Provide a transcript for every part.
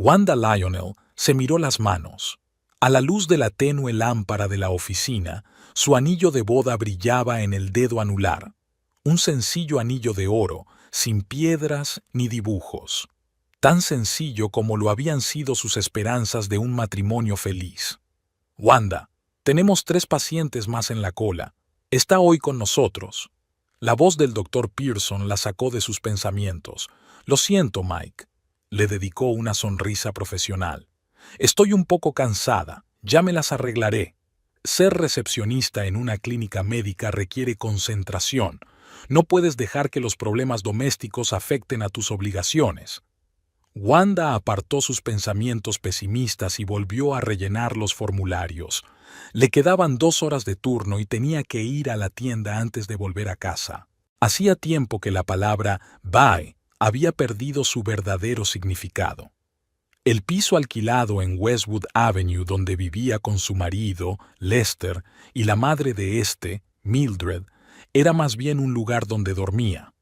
Wanda Lionel se miró las manos. A la luz de la tenue lámpara de la oficina, su anillo de boda brillaba en el dedo anular, un sencillo anillo de oro, sin piedras ni dibujos, tan sencillo como lo habían sido sus esperanzas de un matrimonio feliz. Wanda, tenemos 3 pacientes más en la cola. Está hoy con nosotros. La voz del doctor Pearson la sacó de sus pensamientos. Lo siento, Mike. Le dedicó una sonrisa profesional. Estoy un poco cansada, ya me las arreglaré. Ser recepcionista en una clínica médica requiere concentración. No puedes dejar que los problemas domésticos afecten a tus obligaciones. Wanda apartó sus pensamientos pesimistas y volvió a rellenar los formularios. Le quedaban 2 horas de turno y tenía que ir a la tienda antes de volver a casa. Hacía tiempo que la palabra bye había perdido su verdadero significado. El piso alquilado en Westwood Avenue donde vivía con su marido, Lester, y la madre de éste, Mildred, era más bien un lugar donde dormía.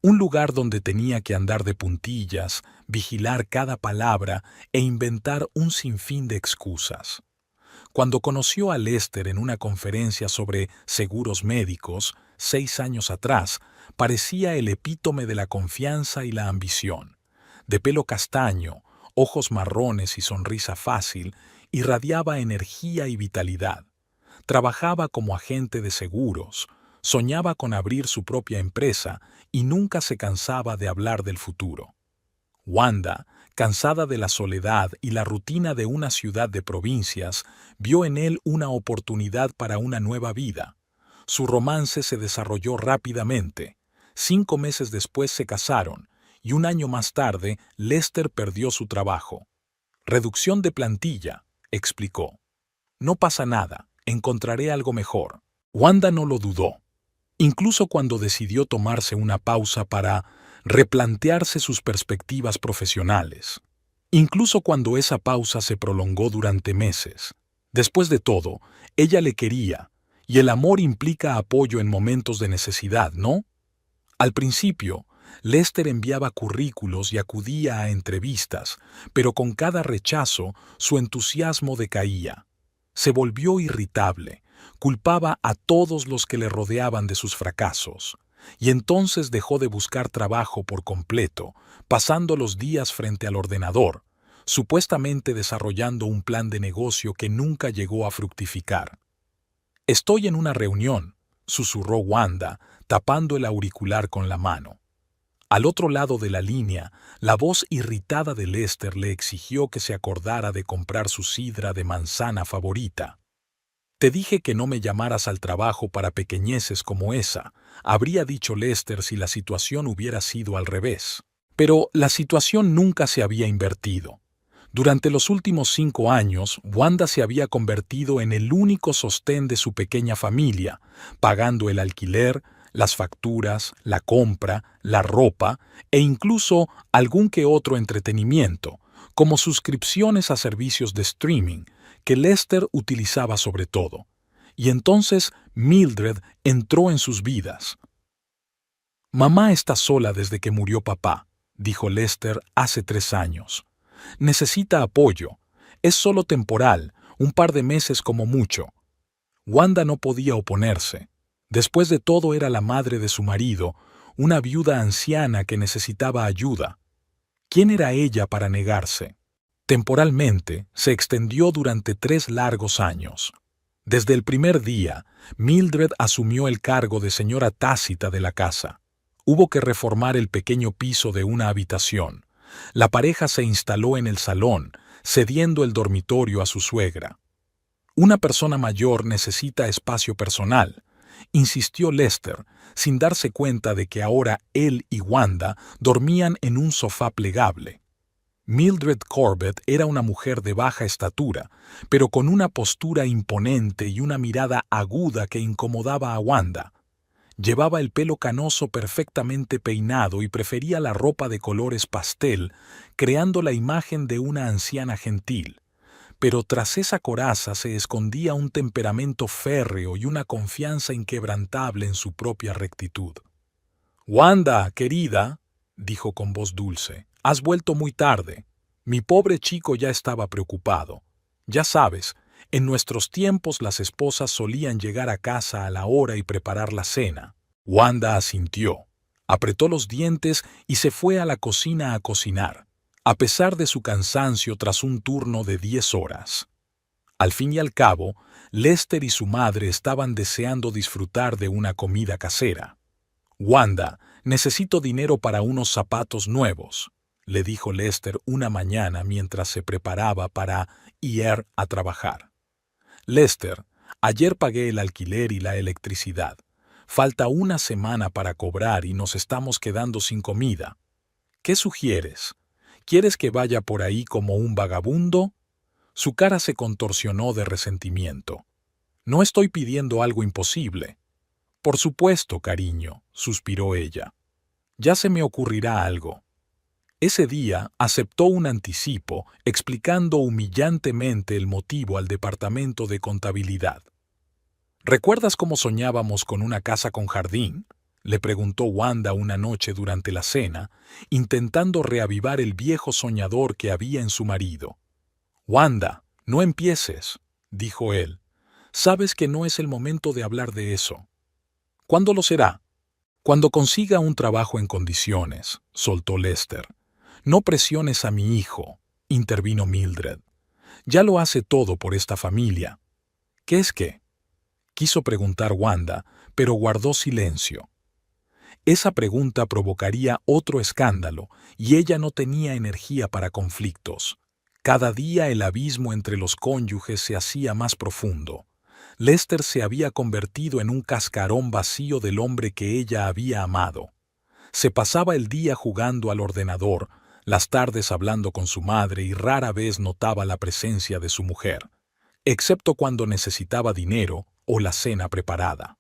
Un lugar donde tenía que andar de puntillas, vigilar cada palabra e inventar un sinfín de excusas. Cuando conoció a Lester en una conferencia sobre seguros médicos, 6 años atrás, parecía el epítome de la confianza y la ambición. De pelo castaño, ojos marrones y sonrisa fácil, irradiaba energía y vitalidad. Trabajaba como agente de seguros, soñaba con abrir su propia empresa y nunca se cansaba de hablar del futuro. Wanda, cansada de la soledad y la rutina de una ciudad de provincias, vio en él una oportunidad para una nueva vida. Su romance se desarrolló rápidamente. 5 meses después se casaron, y 1 año más tarde Lester perdió su trabajo. «Reducción de plantilla», explicó. «No pasa nada, encontraré algo mejor». Wanda no lo dudó. Incluso cuando decidió tomarse una pausa para replantearse sus perspectivas profesionales. Incluso cuando esa pausa se prolongó durante meses. Después de todo, ella le quería, y el amor implica apoyo en momentos de necesidad, ¿no? Al principio, Lester enviaba currículos y acudía a entrevistas, pero con cada rechazo su entusiasmo decaía. Se volvió irritable, culpaba a todos los que le rodeaban de sus fracasos, y entonces dejó de buscar trabajo por completo, pasando los días frente al ordenador, supuestamente desarrollando un plan de negocio que nunca llegó a fructificar. «Estoy en una reunión», susurró Wanda, tapando el auricular con la mano. Al otro lado de la línea, la voz irritada de Lester le exigió que se acordara de comprar su sidra de manzana favorita. «Te dije que no me llamaras al trabajo para pequeñeces como esa», habría dicho Lester si la situación hubiera sido al revés. Pero la situación nunca se había invertido. Durante los últimos 5 años, Wanda se había convertido en el único sostén de su pequeña familia, pagando el alquiler, las facturas, la compra, la ropa e incluso algún que otro entretenimiento, como suscripciones a servicios de streaming, que Lester utilizaba sobre todo. Y entonces Mildred entró en sus vidas. «Mamá está sola desde que murió papá», dijo Lester hace 3 años. «Necesita apoyo. Es solo temporal, un par de meses como mucho». Wanda no podía oponerse. Después de todo era la madre de su marido, una viuda anciana que necesitaba ayuda. ¿Quién era ella para negarse? Temporalmente, se extendió durante 3 largos años. Desde el primer día, Mildred asumió el cargo de señora tácita de la casa. Hubo que reformar el pequeño piso de una habitación. La pareja se instaló en el salón, cediendo el dormitorio a su suegra. «Una persona mayor necesita espacio personal», insistió Lester, sin darse cuenta de que ahora él y Wanda dormían en un sofá plegable. Mildred Corbett era una mujer de baja estatura, pero con una postura imponente y una mirada aguda que incomodaba a Wanda. Llevaba el pelo canoso perfectamente peinado y prefería la ropa de colores pastel, creando la imagen de una anciana gentil. Pero tras esa coraza se escondía un temperamento férreo y una confianza inquebrantable en su propia rectitud. «Wanda, querida», dijo con voz dulce, «has vuelto muy tarde. Mi pobre chico ya estaba preocupado. Ya sabes, en nuestros tiempos las esposas solían llegar a casa a la hora y preparar la cena. Wanda asintió, apretó los dientes y se fue a la cocina a cocinar, a pesar de su cansancio tras un turno de 10 horas. Al fin y al cabo, Lester y su madre estaban deseando disfrutar de una comida casera. «Wanda, necesito dinero para unos zapatos nuevos», le dijo Lester una mañana mientras se preparaba para ir a trabajar. «Lester, ayer pagué el alquiler y la electricidad. Falta una semana para cobrar y nos estamos quedando sin comida. ¿Qué sugieres? ¿Quieres que vaya por ahí como un vagabundo?» Su cara se contorsionó de resentimiento. «No estoy pidiendo algo imposible». «Por supuesto, cariño», suspiró ella. «Ya se me ocurrirá algo». Ese día aceptó un anticipo explicando humillantemente el motivo al departamento de contabilidad. «¿Recuerdas cómo soñábamos con una casa con jardín?», le preguntó Wanda una noche durante la cena, intentando reavivar el viejo soñador que había en su marido. «Wanda, no empieces», dijo él. «Sabes que no es el momento de hablar de eso». «¿Cuándo lo será?» «Cuando consiga un trabajo en condiciones», soltó Lester. «No presiones a mi hijo», intervino Mildred. «Ya lo hace todo por esta familia». «¿Qué es qué?», quiso preguntar Wanda, pero guardó silencio. Esa pregunta provocaría otro escándalo, y ella no tenía energía para conflictos. Cada día el abismo entre los cónyuges se hacía más profundo. Lester se había convertido en un cascarón vacío del hombre que ella había amado. Se pasaba el día jugando al ordenador, las tardes hablando con su madre y rara vez notaba la presencia de su mujer, excepto cuando necesitaba dinero o la cena preparada.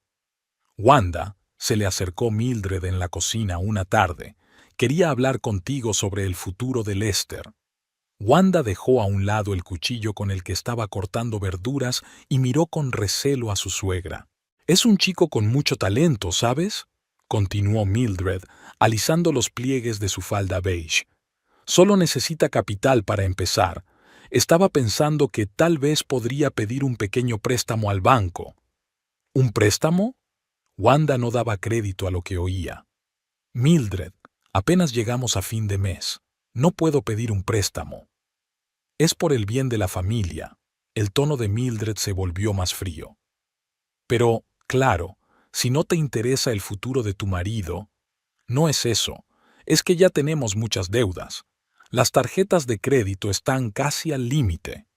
«Wanda», se le acercó Mildred en la cocina una tarde, «quería hablar contigo sobre el futuro de Lester». Wanda dejó a un lado el cuchillo con el que estaba cortando verduras y miró con recelo a su suegra. «Es un chico con mucho talento, ¿sabes?», continuó Mildred, alisando los pliegues de su falda beige. «Solo necesita capital para empezar. Estaba pensando que tal vez podría pedir un pequeño préstamo al banco». «¿Un préstamo?». Wanda no daba crédito a lo que oía. «Mildred, apenas llegamos a fin de mes. No puedo pedir un préstamo». «Es por el bien de la familia». El tono de Mildred se volvió más frío. «Pero, claro, si no te interesa el futuro de tu marido...». «No es eso. Es que ya tenemos muchas deudas. Las tarjetas de crédito están casi al límite».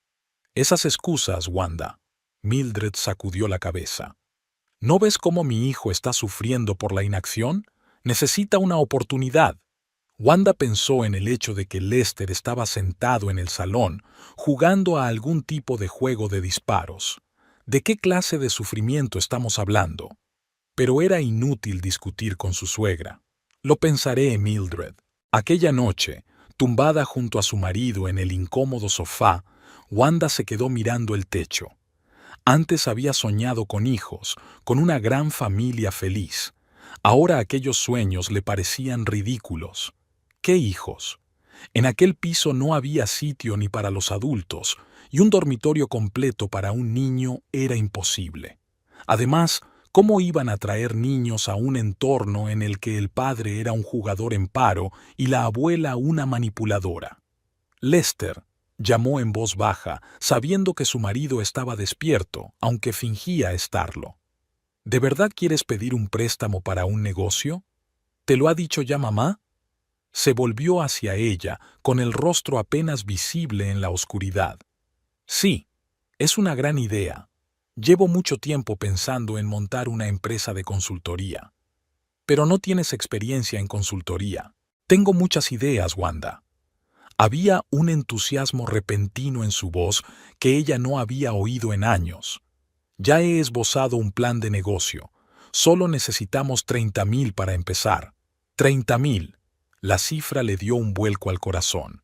«Esas excusas, Wanda». Mildred sacudió la cabeza. «¿No ves cómo mi hijo está sufriendo por la inacción? Necesita una oportunidad». Wanda pensó en el hecho de que Lester estaba sentado en el salón, jugando a algún tipo de juego de disparos. ¿De qué clase de sufrimiento estamos hablando? Pero era inútil discutir con su suegra. «Lo pensaré, Mildred». Aquella noche, tumbada junto a su marido en el incómodo sofá, Wanda se quedó mirando el techo. Antes había soñado con hijos, con una gran familia feliz. Ahora aquellos sueños le parecían ridículos. ¿Qué hijos? En aquel piso no había sitio ni para los adultos, y un dormitorio completo para un niño era imposible. Además, ¿cómo iban a traer niños a un entorno en el que el padre era un jugador en paro y la abuela una manipuladora? «Lester», llamó en voz baja, sabiendo que su marido estaba despierto, aunque fingía estarlo. «¿De verdad quieres pedir un préstamo para un negocio? ¿Te lo ha dicho ya mamá?». Se volvió hacia ella, con el rostro apenas visible en la oscuridad. «Sí, es una gran idea. Llevo mucho tiempo pensando en montar una empresa de consultoría». «Pero no tienes experiencia en consultoría». «Tengo muchas ideas, Wanda». Había un entusiasmo repentino en su voz que ella no había oído en años. «Ya he esbozado un plan de negocio. Solo necesitamos 30,000 para empezar». «30,000». La cifra le dio un vuelco al corazón.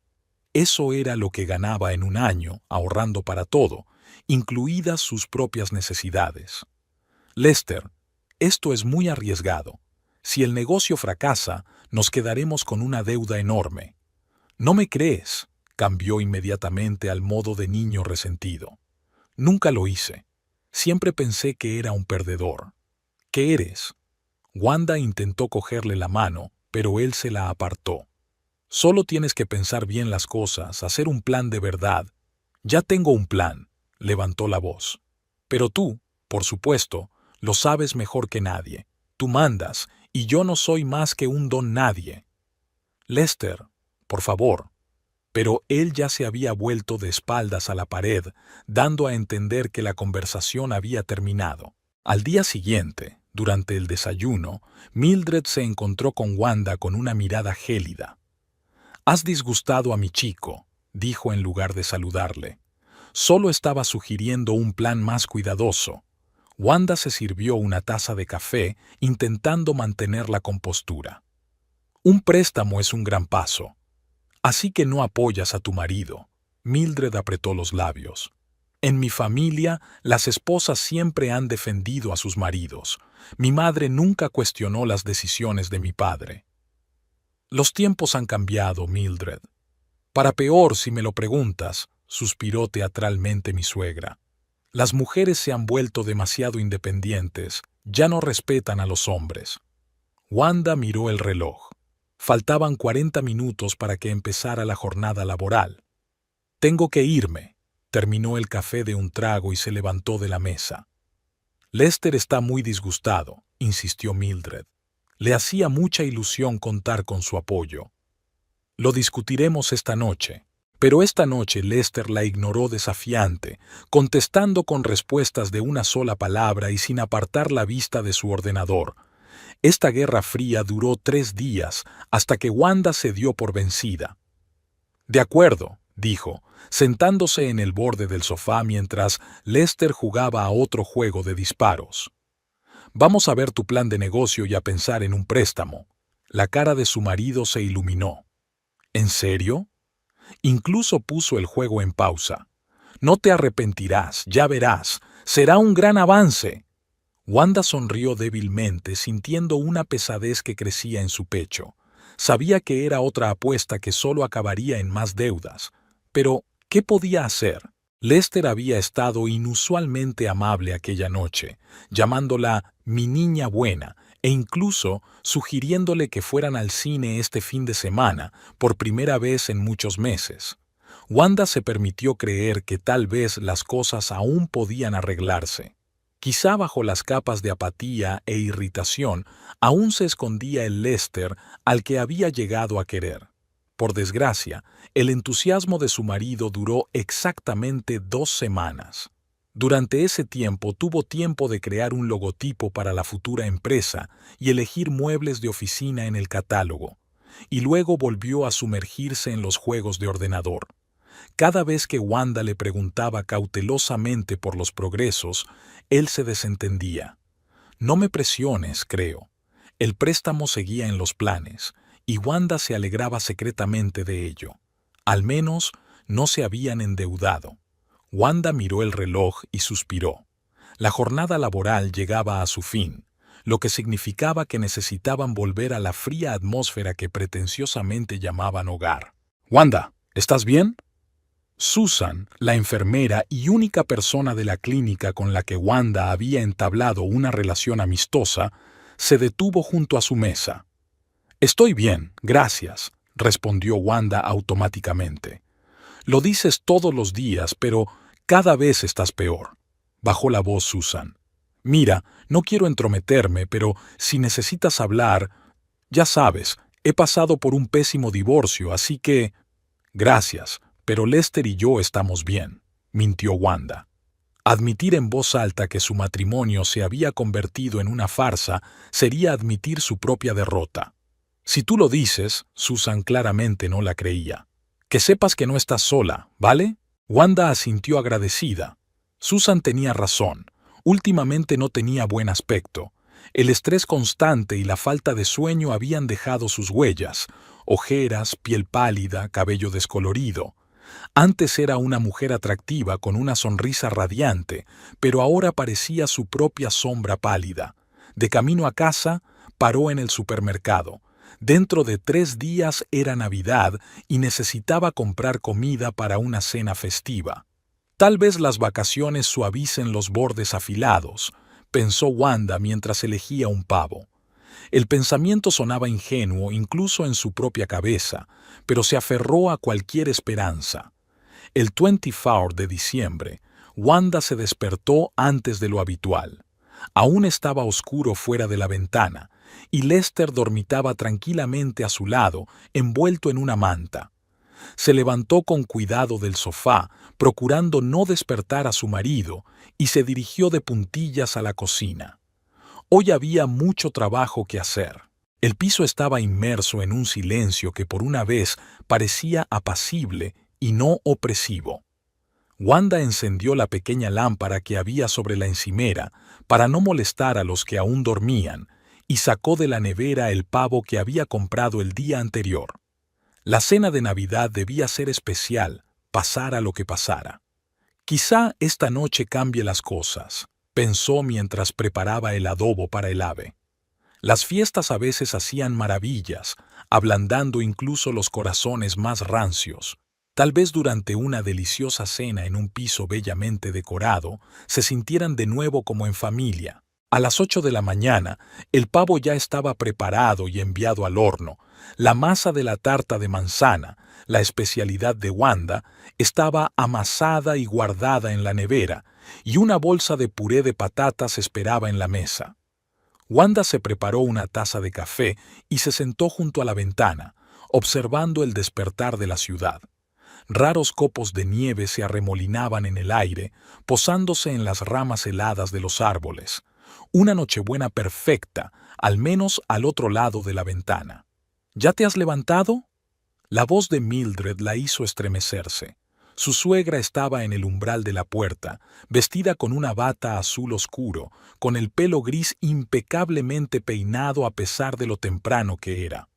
Eso era lo que ganaba en un año, ahorrando para todo, incluidas sus propias necesidades. «Lester, esto es muy arriesgado. Si el negocio fracasa, nos quedaremos con una deuda enorme». «¿No me crees?». Cambió inmediatamente al modo de niño resentido. Nunca lo hice. Siempre pensé que era un perdedor. ¿Qué eres? Wanda intentó cogerle la mano, pero él se la apartó. Solo tienes que pensar bien las cosas, hacer un plan de verdad. Ya tengo un plan, levantó la voz. Pero tú, por supuesto, lo sabes mejor que nadie. Tú mandas, y yo no soy más que un don nadie. Lester, por favor. Pero él ya se había vuelto de espaldas a la pared, dando a entender que la conversación había terminado. Al día siguiente, durante el desayuno, Mildred se encontró con Wanda con una mirada gélida. «Has disgustado a mi chico», dijo en lugar de saludarle. Solo estaba sugiriendo un plan más cuidadoso. Wanda se sirvió una taza de café, intentando mantener la compostura. «Un préstamo es un gran paso. Así que no apoyas a tu marido». Mildred apretó los labios. «En mi familia, las esposas siempre han defendido a sus maridos. Mi madre nunca cuestionó las decisiones de mi padre». «Los tiempos han cambiado, Mildred. Para peor, si me lo preguntas», suspiró teatralmente mi suegra. «Las mujeres se han vuelto demasiado independientes, ya no respetan a los hombres». Wanda miró el reloj. Faltaban 40 minutos para que empezara la jornada laboral. «Tengo que irme», terminó el café de un trago y se levantó de la mesa. «Lester está muy disgustado», insistió Mildred. Le hacía mucha ilusión contar con su apoyo. «Lo discutiremos esta noche». Pero esta noche Lester la ignoró desafiante, contestando con respuestas de una sola palabra y sin apartar la vista de su ordenador. Esta guerra fría duró 3 días, hasta que Wanda se dio por vencida. «De acuerdo», dijo, sentándose en el borde del sofá mientras Lester jugaba a otro juego de disparos. «Vamos a ver tu plan de negocio y a pensar en un préstamo». La cara de su marido se iluminó. «¿En serio?». Incluso puso el juego en pausa. «No te arrepentirás, ya verás. Será un gran avance». Wanda sonrió débilmente, sintiendo una pesadez que crecía en su pecho. Sabía que era otra apuesta que solo acabaría en más deudas. Pero, ¿qué podía hacer? Lester había estado inusualmente amable aquella noche, llamándola «mi niña buena», e incluso sugiriéndole que fueran al cine este fin de semana, por primera vez en muchos meses. Wanda se permitió creer que tal vez las cosas aún podían arreglarse. Quizá bajo las capas de apatía e irritación aún se escondía el Lester al que había llegado a querer. Por desgracia, el entusiasmo de su marido duró exactamente 2 semanas. Durante ese tiempo tuvo tiempo de crear un logotipo para la futura empresa y elegir muebles de oficina en el catálogo, y luego volvió a sumergirse en los juegos de ordenador. Cada vez que Wanda le preguntaba cautelosamente por los progresos, él se desentendía. «No me presiones, creo». El préstamo seguía en los planes, y Wanda se alegraba secretamente de ello. Al menos no se habían endeudado. Wanda miró el reloj y suspiró. La jornada laboral llegaba a su fin, lo que significaba que necesitaban volver a la fría atmósfera que pretenciosamente llamaban hogar. «Wanda, ¿estás bien?». Susan, la enfermera y única persona de la clínica con la que Wanda había entablado una relación amistosa, se detuvo junto a su mesa. «Estoy bien, gracias», respondió Wanda automáticamente. «Lo dices todos los días, pero cada vez estás peor», bajó la voz Susan. «Mira, no quiero entrometerme, pero si necesitas hablar, ya sabes, he pasado por un pésimo divorcio, así que...». «Gracias, pero Lester y yo estamos bien», mintió Wanda. Admitir en voz alta que su matrimonio se había convertido en una farsa sería admitir su propia derrota. «Si tú lo dices», Susan claramente no la creía. «Que sepas que no estás sola, ¿vale?». Wanda asintió agradecida. Susan tenía razón. Últimamente no tenía buen aspecto. El estrés constante y la falta de sueño habían dejado sus huellas: ojeras, piel pálida, cabello descolorido. Antes era una mujer atractiva con una sonrisa radiante, pero ahora parecía su propia sombra pálida. De camino a casa, paró en el supermercado. Dentro de 3 días era Navidad y necesitaba comprar comida para una cena festiva. Tal vez las vacaciones suavicen los bordes afilados, pensó Wanda mientras elegía un pavo. El pensamiento sonaba ingenuo incluso en su propia cabeza, pero se aferró a cualquier esperanza. El 24 de diciembre, Wanda se despertó antes de lo habitual. Aún estaba oscuro fuera de la ventana, y Lester dormitaba tranquilamente a su lado, envuelto en una manta. Se levantó con cuidado del sofá, procurando no despertar a su marido, y se dirigió de puntillas a la cocina. Hoy había mucho trabajo que hacer. El piso estaba inmerso en un silencio que por una vez parecía apacible y no opresivo. Wanda encendió la pequeña lámpara que había sobre la encimera para no molestar a los que aún dormían y sacó de la nevera el pavo que había comprado el día anterior. La cena de Navidad debía ser especial, pasara lo que pasara. Quizá esta noche cambie las cosas, pensó mientras preparaba el adobo para el ave. Las fiestas a veces hacían maravillas, ablandando incluso los corazones más rancios. Tal vez durante una deliciosa cena en un piso bellamente decorado, se sintieran de nuevo como en familia. A las 8 de la mañana, el pavo ya estaba preparado y enviado al horno. La masa de la tarta de manzana, la especialidad de Wanda, estaba amasada y guardada en la nevera, y una bolsa de puré de patatas esperaba en la mesa. Wanda se preparó una taza de café y se sentó junto a la ventana, observando el despertar de la ciudad. Raros copos de nieve se arremolinaban en el aire, posándose en las ramas heladas de los árboles. Una nochebuena perfecta, al menos al otro lado de la ventana. ¿Ya te has levantado? La voz de Mildred la hizo estremecerse. Su suegra estaba en el umbral de la puerta, vestida con una bata azul oscuro, con el pelo gris impecablemente peinado a pesar de lo temprano que era.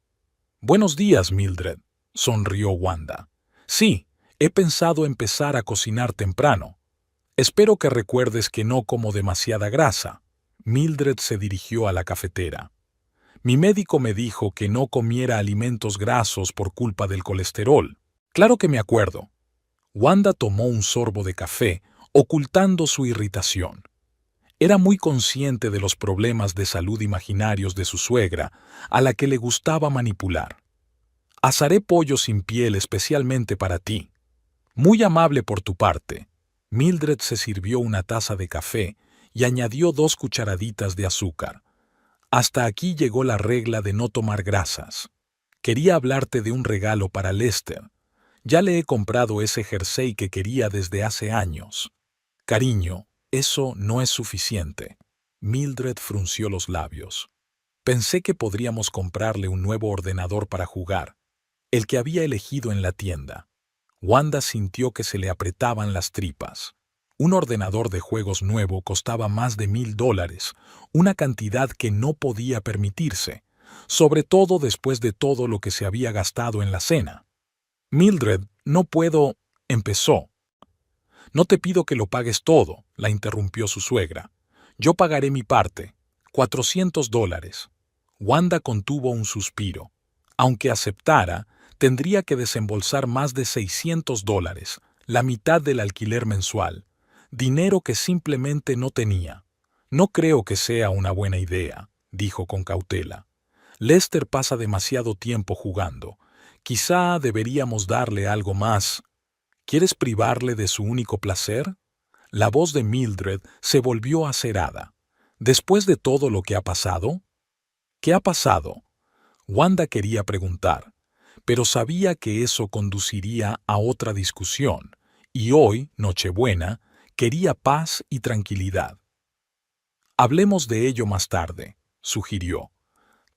«Buenos días, Mildred», sonrió Wanda. «Sí, he pensado empezar a cocinar temprano. Espero que recuerdes que no como demasiada grasa». Mildred se dirigió a la cafetera. «Mi médico me dijo que no comiera alimentos grasos por culpa del colesterol». «Claro que me acuerdo». Wanda tomó un sorbo de café, ocultando su irritación. Era muy consciente de los problemas de salud imaginarios de su suegra, a la que le gustaba manipular. «Asaré pollo sin piel especialmente para ti». «Muy amable por tu parte». Mildred se sirvió una taza de café y añadió 2 cucharaditas de azúcar. «Hasta aquí llegó la regla de no tomar grasas. Quería hablarte de un regalo para Lester. Ya le he comprado ese jersey que quería desde hace años». «Cariño, eso no es suficiente». Mildred frunció los labios. «Pensé que podríamos comprarle un nuevo ordenador para jugar, el que había elegido en la tienda». Wanda sintió que se le apretaban las tripas. Un ordenador de juegos nuevo costaba más de $1000, una cantidad que no podía permitirse, sobre todo después de todo lo que se había gastado en la cena. «Mildred, no puedo», empezó. «No te pido que lo pagues todo», la interrumpió su suegra. «Yo pagaré mi parte, $400». Wanda contuvo un suspiro. Aunque aceptara, tendría que desembolsar más de $600, la mitad del alquiler mensual, dinero que simplemente no tenía. «No creo que sea una buena idea», dijo con cautela. «Lester pasa demasiado tiempo jugando. Quizá deberíamos darle algo más». «¿Quieres privarle de su único placer?». La voz de Mildred se volvió acerada. «¿Después de todo lo que ha pasado?». «¿Qué ha pasado?». Wanda quería preguntar, pero sabía que eso conduciría a otra discusión, y hoy, Nochebuena, quería paz y tranquilidad. «Hablemos de ello más tarde», sugirió.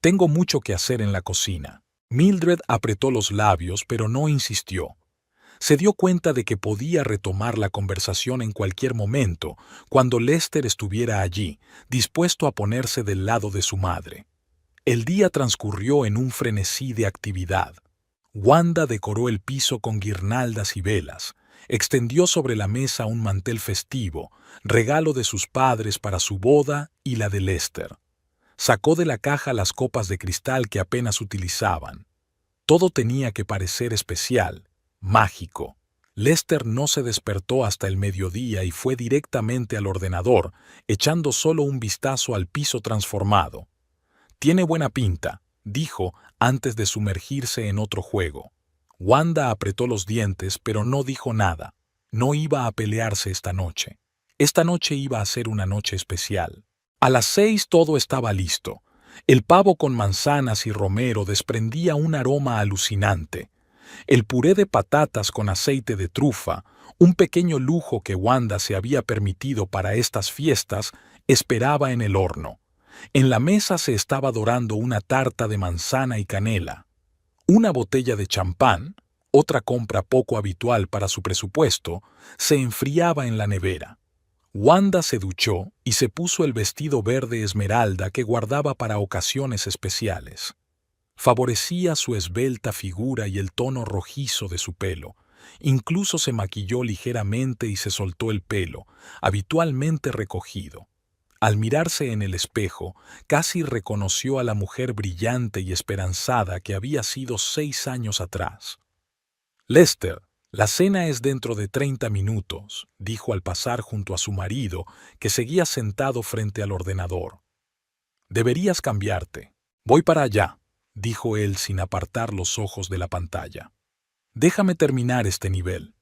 «Tengo mucho que hacer en la cocina». Mildred apretó los labios, pero no insistió. Se dio cuenta de que podía retomar la conversación en cualquier momento, cuando Lester estuviera allí, dispuesto a ponerse del lado de su madre. El día transcurrió en un frenesí de actividad. Wanda decoró el piso con guirnaldas y velas, extendió sobre la mesa un mantel festivo, regalo de sus padres para su boda y la de Lester. Sacó de la caja las copas de cristal que apenas utilizaban. Todo tenía que parecer especial, mágico. Lester no se despertó hasta el mediodía y fue directamente al ordenador, echando solo un vistazo al piso transformado. «Tiene buena pinta», dijo antes de sumergirse en otro juego. Wanda apretó los dientes, pero no dijo nada. No iba a pelearse esta noche. Esta noche iba a ser una noche especial. A las 6 todo estaba listo. El pavo con manzanas y romero desprendía un aroma alucinante. El puré de patatas con aceite de trufa, un pequeño lujo que Wanda se había permitido para estas fiestas, esperaba en el horno. En la mesa se estaba dorando una tarta de manzana y canela. Una botella de champán, otra compra poco habitual para su presupuesto, se enfriaba en la nevera. Wanda se duchó y se puso el vestido verde esmeralda que guardaba para ocasiones especiales. Favorecía su esbelta figura y el tono rojizo de su pelo. Incluso se maquilló ligeramente y se soltó el pelo, habitualmente recogido. Al mirarse en el espejo, casi reconoció a la mujer brillante y esperanzada que había sido 6 años atrás. «Lester, la cena es dentro de 30 minutos», dijo al pasar junto a su marido, que seguía sentado frente al ordenador. «Deberías cambiarte». «Voy para allá», dijo él sin apartar los ojos de la pantalla. «Déjame terminar este nivel».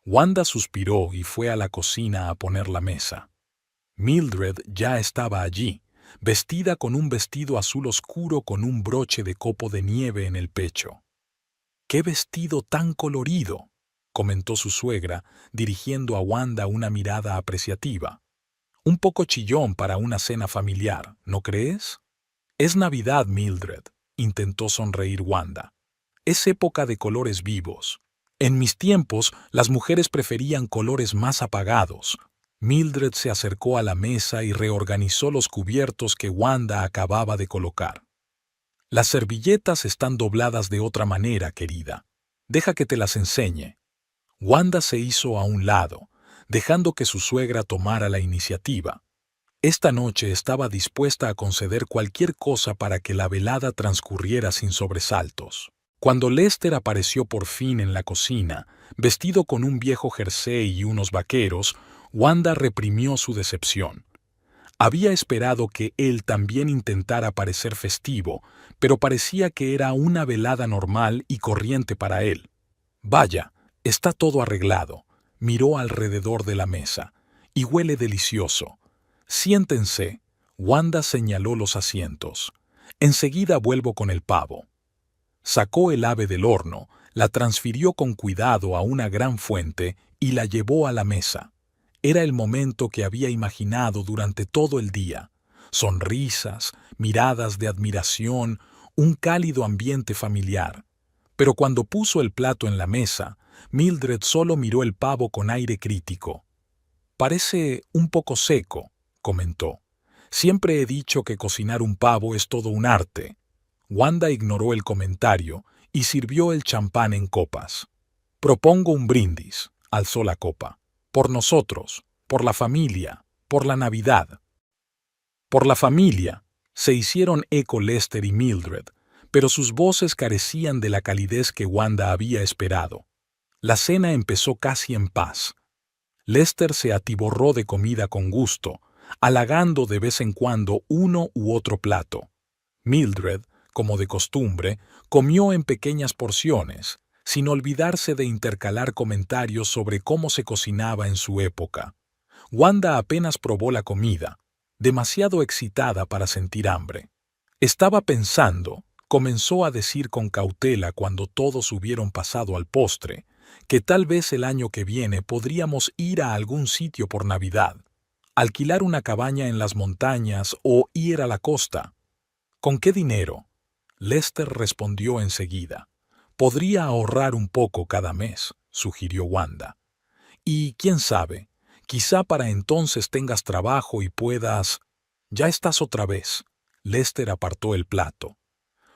Wanda suspiró y fue a la cocina a poner la mesa. Mildred ya estaba allí, vestida con un vestido azul oscuro con un broche de copo de nieve en el pecho. «¡Qué vestido tan colorido!», comentó su suegra, dirigiendo a Wanda una mirada apreciativa. «Un poco chillón para una cena familiar, ¿no crees?» «Es Navidad, Mildred», intentó sonreír Wanda. «Es época de colores vivos. En mis tiempos, las mujeres preferían colores más apagados». Mildred se acercó a la mesa y reorganizó los cubiertos que Wanda acababa de colocar. «Las servilletas están dobladas de otra manera, querida. Deja que te las enseñe». Wanda se hizo a un lado, dejando que su suegra tomara la iniciativa. Esta noche estaba dispuesta a conceder cualquier cosa para que la velada transcurriera sin sobresaltos. Cuando Lester apareció por fin en la cocina, vestido con un viejo jersey y unos vaqueros, Wanda reprimió su decepción. Había esperado que él también intentara parecer festivo, pero parecía que era una velada normal y corriente para él. «Vaya, está todo arreglado», miró alrededor de la mesa. «Y huele delicioso. Siéntense», Wanda señaló los asientos. «Enseguida vuelvo con el pavo». Sacó el ave del horno, la transfirió con cuidado a una gran fuente y la llevó a la mesa. Era el momento que había imaginado durante todo el día. Sonrisas, miradas de admiración, un cálido ambiente familiar. Pero cuando puso el plato en la mesa, Mildred solo miró el pavo con aire crítico. «Parece un poco seco», comentó. «Siempre he dicho que cocinar un pavo es todo un arte». Wanda ignoró el comentario y sirvió el champán en copas. «Propongo un brindis», alzó la copa. «Por nosotros, por la familia, por la Navidad». «Por la familia», se hicieron eco Lester y Mildred, pero sus voces carecían de la calidez que Wanda había esperado. La cena empezó casi en paz. Lester se atiborró de comida con gusto, halagando de vez en cuando uno u otro plato. Mildred, como de costumbre, comió en pequeñas porciones, sin olvidarse de intercalar comentarios sobre cómo se cocinaba en su época. Wanda apenas probó la comida, demasiado excitada para sentir hambre. «Estaba pensando», comenzó a decir con cautela cuando todos hubieron pasado al postre, «que tal vez el año que viene podríamos ir a algún sitio por Navidad, alquilar una cabaña en las montañas o ir a la costa». «¿Con qué dinero?», Lester respondió enseguida. «Podría ahorrar un poco cada mes», sugirió Wanda. «Y quién sabe, quizá para entonces tengas trabajo y puedas...». «Ya estás otra vez», Lester apartó el plato.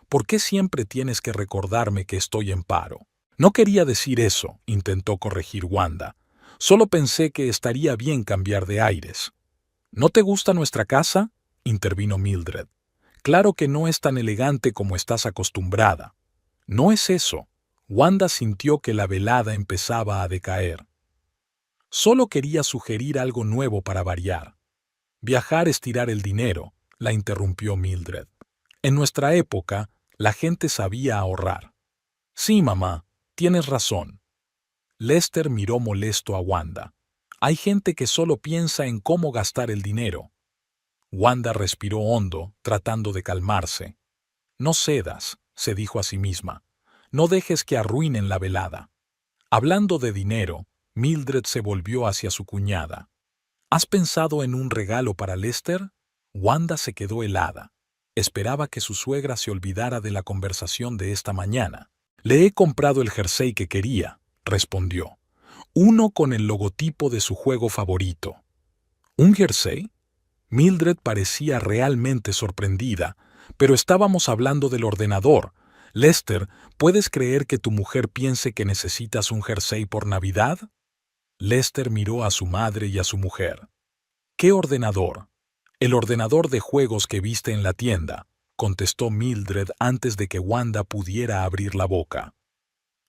«¿Por qué siempre tienes que recordarme que estoy en paro?» «No quería decir eso», intentó corregir Wanda. «Solo pensé que estaría bien cambiar de aires». «¿No te gusta nuestra casa?», intervino Mildred. Claro que no es tan elegante como estás acostumbrada. No es eso. Wanda sintió que la velada empezaba a decaer. Solo quería sugerir algo nuevo para variar. Viajar es tirar el dinero, la interrumpió Mildred. En nuestra época, la gente sabía ahorrar. Sí, mamá, tienes razón. Lester miró molesto a Wanda. Hay gente que solo piensa en cómo gastar el dinero. Wanda respiró hondo, tratando de calmarse. No cedas, se dijo a sí misma. No dejes que arruinen la velada. Hablando de dinero, Mildred se volvió hacia su cuñada. ¿Has pensado en un regalo para Lester? Wanda se quedó helada. Esperaba que su suegra se olvidara de la conversación de esta mañana. Le he comprado el jersey que quería, respondió. Uno con el logotipo de su juego favorito. ¿Un jersey? Mildred parecía realmente sorprendida, pero estábamos hablando del ordenador. Lester, ¿puedes creer que tu mujer piense que necesitas un jersey por Navidad? Lester miró a su madre y a su mujer. ¿Qué ordenador? El ordenador de juegos que viste en la tienda, contestó Mildred antes de que Wanda pudiera abrir la boca.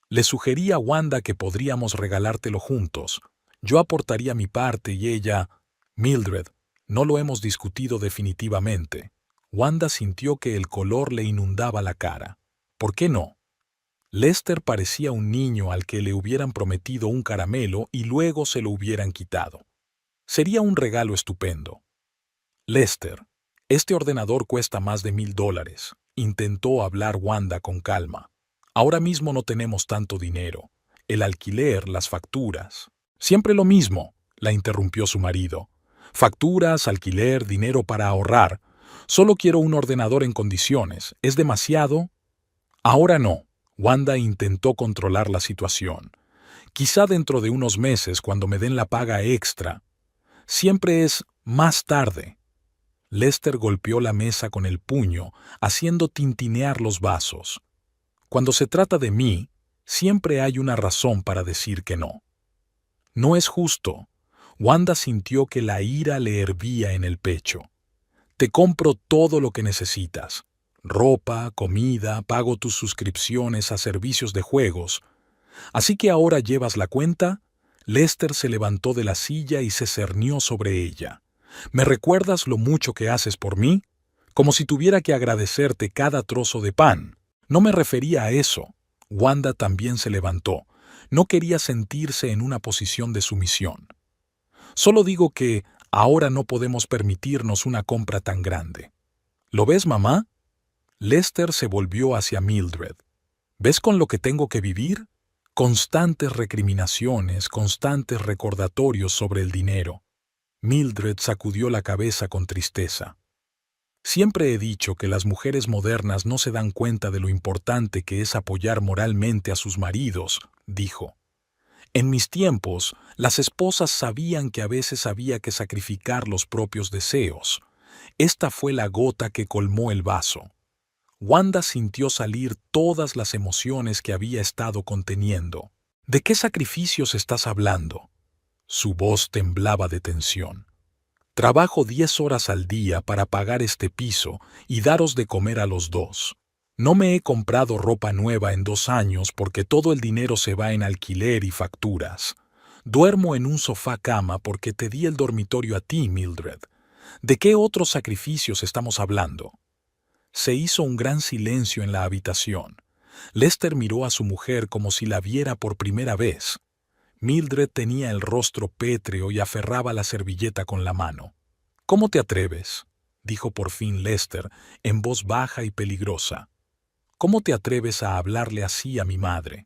Le sugerí a Wanda que podríamos regalártelo juntos. Yo aportaría mi parte y ella... Mildred, no lo hemos discutido definitivamente. Wanda sintió que el color le inundaba la cara. ¿Por qué no? Lester parecía un niño al que le hubieran prometido un caramelo y luego se lo hubieran quitado. Sería un regalo estupendo. Lester, este ordenador cuesta más de $1000. Intentó hablar Wanda con calma. Ahora mismo no tenemos tanto dinero. El alquiler, las facturas. Siempre lo mismo, la interrumpió su marido. Facturas, alquiler, dinero para ahorrar. Solo quiero un ordenador en condiciones. ¿Es demasiado? Ahora no. Wanda intentó controlar la situación. Quizá dentro de unos meses, cuando me den la paga extra. Siempre es más tarde. Lester golpeó la mesa con el puño, haciendo tintinear los vasos. Cuando se trata de mí, siempre hay una razón para decir que no. No es justo. Wanda sintió que la ira le hervía en el pecho. Te compro todo lo que necesitas. Ropa, comida, pago tus suscripciones a servicios de juegos. ¿Así que ahora llevas la cuenta? Lester se levantó de la silla y se cernió sobre ella. ¿Me recuerdas lo mucho que haces por mí? Como si tuviera que agradecerte cada trozo de pan. No me refería a eso. Wanda también se levantó. No quería sentirse en una posición de sumisión. Solo digo que ahora no podemos permitirnos una compra tan grande. ¿Lo ves, mamá? Lester se volvió hacia Mildred. ¿Ves con lo que tengo que vivir? Constantes recriminaciones, constantes recordatorios sobre el dinero. Mildred sacudió la cabeza con tristeza. Siempre he dicho que las mujeres modernas no se dan cuenta de lo importante que es apoyar moralmente a sus maridos, dijo. En mis tiempos, las esposas sabían que a veces había que sacrificar los propios deseos. Esta fue la gota que colmó el vaso. Wanda sintió salir todas las emociones que había estado conteniendo. ¿De qué sacrificios estás hablando? Su voz temblaba de tensión. Trabajo 10 horas al día para pagar este piso y daros de comer a los dos. No me he comprado ropa nueva en 2 años porque todo el dinero se va en alquiler y facturas. Duermo en un sofá-cama porque te di el dormitorio a ti, Mildred. ¿De qué otros sacrificios estamos hablando? Se hizo un gran silencio en la habitación. Lester miró a su mujer como si la viera por primera vez. Mildred tenía el rostro pétreo y aferraba la servilleta con la mano. «¿Cómo te atreves?», dijo por fin Lester, en voz baja y peligrosa. «¿Cómo te atreves a hablarle así a mi madre?».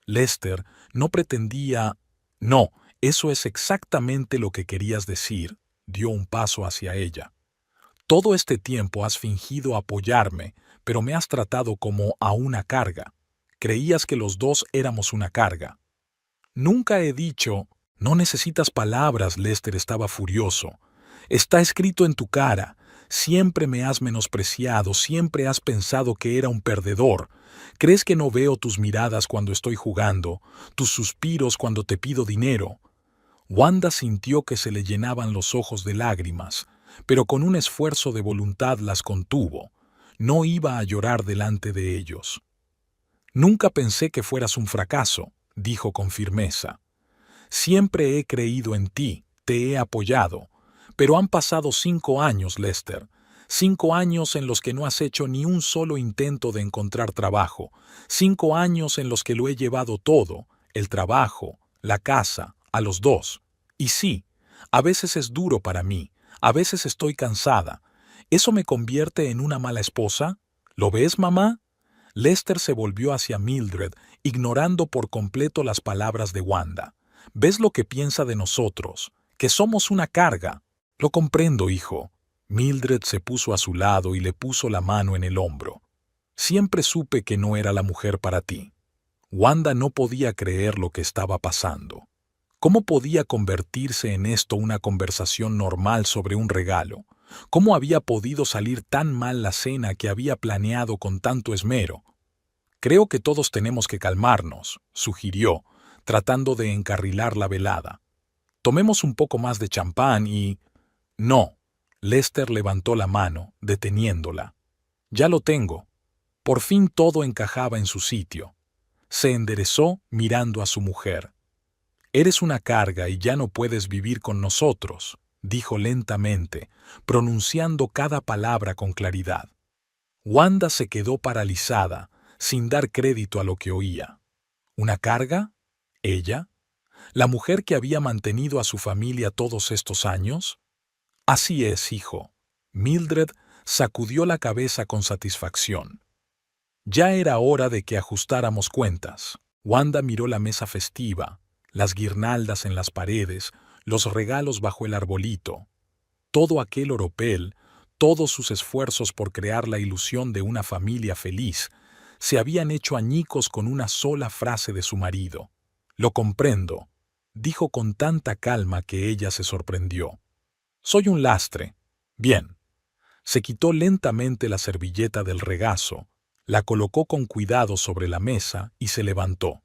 Lester no pretendía... «No, eso es exactamente lo que querías decir», dio un paso hacia ella. «Todo este tiempo has fingido apoyarme, pero me has tratado como a una carga. Creías que los dos éramos una carga». «Nunca he dicho...». «No necesitas palabras», Lester estaba furioso. «Está escrito en tu cara. Siempre me has menospreciado, siempre has pensado que era un perdedor. ¿Crees que no veo tus miradas cuando estoy jugando, tus suspiros cuando te pido dinero?» Wanda sintió que se le llenaban los ojos de lágrimas, pero con un esfuerzo de voluntad las contuvo. No iba a llorar delante de ellos. Nunca pensé que fueras un fracaso, dijo con firmeza. Siempre he creído en ti, te he apoyado. Pero han pasado 5 años, Lester. 5 años en los que no has hecho ni un solo intento de encontrar trabajo. 5 años en los que lo he llevado todo, el trabajo, la casa, a los dos. Y sí, a veces es duro para mí, a veces estoy cansada. ¿Eso me convierte en una mala esposa? ¿Lo ves, mamá? Lester se volvió hacia Mildred, ignorando por completo las palabras de Wanda. ¿Ves lo que piensa de nosotros? Que somos una carga. Lo comprendo, hijo. Mildred se puso a su lado y le puso la mano en el hombro. Siempre supe que no era la mujer para ti. Wanda no podía creer lo que estaba pasando. ¿Cómo podía convertirse en esto una conversación normal sobre un regalo? ¿Cómo había podido salir tan mal la cena que había planeado con tanto esmero? Creo que todos tenemos que calmarnos, sugirió, tratando de encarrilar la velada. Tomemos un poco más de champán y... No. Lester levantó la mano, deteniéndola. Ya lo tengo. Por fin todo encajaba en su sitio. Se enderezó mirando a su mujer. Eres una carga y ya no puedes vivir con nosotros, dijo lentamente, pronunciando cada palabra con claridad. Wanda se quedó paralizada, sin dar crédito a lo que oía. ¿Una carga? ¿Ella? ¿La mujer que había mantenido a su familia todos estos años? Así es, hijo. Mildred sacudió la cabeza con satisfacción. Ya era hora de que ajustáramos cuentas. Wanda miró la mesa festiva, las guirnaldas en las paredes, los regalos bajo el arbolito. Todo aquel oropel, todos sus esfuerzos por crear la ilusión de una familia feliz, se habían hecho añicos con una sola frase de su marido. Lo comprendo, dijo con tanta calma que ella se sorprendió. Soy un lastre. Bien. Se quitó lentamente la servilleta del regazo, la colocó con cuidado sobre la mesa y se levantó.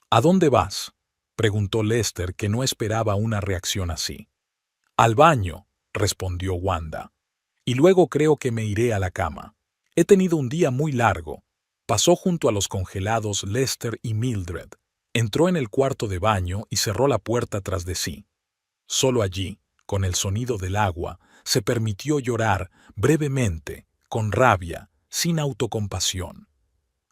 ¿A dónde vas?, preguntó Lester, que no esperaba una reacción así. Al baño, respondió Wanda. Y luego creo que me iré a la cama. He tenido un día muy largo. Pasó junto a los congelados Lester y Mildred. Entró en el cuarto de baño y cerró la puerta tras de sí. Solo allí, con el sonido del agua, se permitió llorar brevemente, con rabia, sin autocompasión.